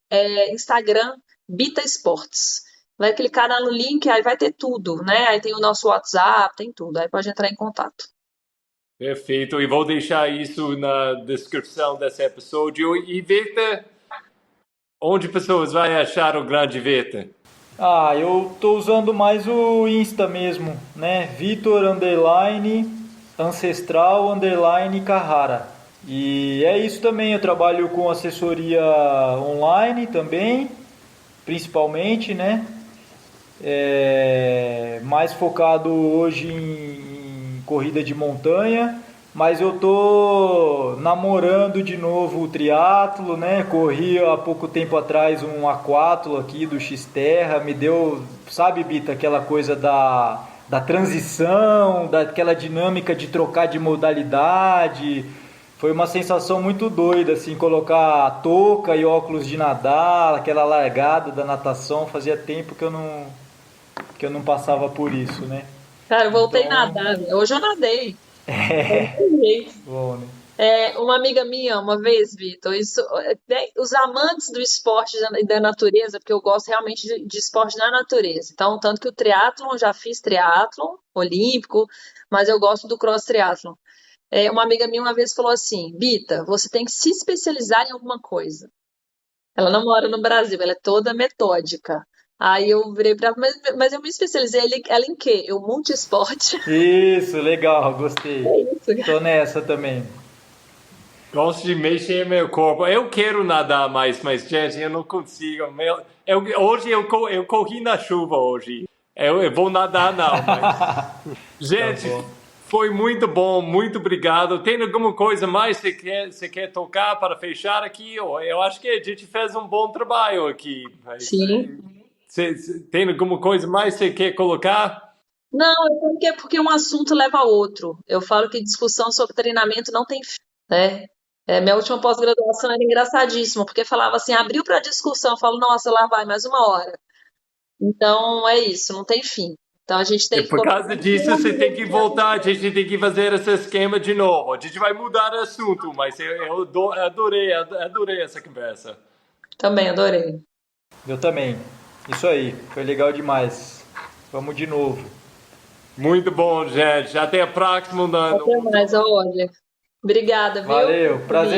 Instagram, Bita Esportes. Vai clicar no link, aí vai ter tudo, né? Aí tem o nosso WhatsApp, tem tudo, aí pode entrar em contato. Perfeito, e vou deixar isso na descrição desse episódio. E Victor, onde pessoas vão achar o grande Victor? Eu tô usando mais o Insta mesmo, né? Vitor Ancestral Carrara. E é isso também, eu trabalho com assessoria online também, principalmente, né? Mais focado hoje em corrida de montanha, mas eu tô namorando de novo o triatlo, né? Corri há pouco tempo atrás um aquatlo aqui do Xterra, me deu, sabe, Bita, aquela coisa da transição, daquela dinâmica de trocar de modalidade. Foi uma sensação muito doida, assim, colocar touca e óculos de nadar, aquela largada da natação, fazia tempo que eu não passava por isso, né? Cara, eu voltei a nadar, hoje eu nadei. Bom, né? Uma amiga minha, uma vez, Vitor, os amantes do esporte e da natureza, porque eu gosto realmente de esporte na natureza. Então, tanto que o triatlon, já fiz triatlon olímpico, mas eu gosto do cross triatlon. Uma amiga minha uma vez falou assim: Bita, você tem que se especializar em alguma coisa. Ela não mora no Brasil, ela é toda metódica. Aí eu virei pra ela, mas eu me especializei ela em quê? Eu multiesporte. Isso, legal, gostei. É isso. Tô nessa também. Gosto de mexer meu corpo. Eu quero nadar mais, mas, gente, eu não consigo. Hoje eu corri na chuva hoje. Eu vou nadar não, mas... Tá Gente, bom. foi muito bom, muito obrigado. Tem alguma coisa mais que você quer tocar para fechar aqui? Eu acho que a gente fez um bom trabalho aqui. Mas, Sim. tem alguma coisa mais que você quer colocar? Não, porque um assunto leva a outro. Eu falo que discussão sobre treinamento não tem fim, né? Minha última pós-graduação era engraçadíssima, porque falava assim, abriu para discussão, eu falo, nossa, lá vai mais uma hora. Então é isso, não tem fim. Então a gente E tem que por colocar causa disso, você tem que voltar, a gente tem que fazer esse esquema de novo. A gente vai mudar o assunto, mas adorei essa conversa. também, adorei. Eu também. Isso aí, foi legal demais. Vamos de novo. Muito bom, gente. Até a próxima. Até mais, olha. Obrigada, viu? Valeu, prazer.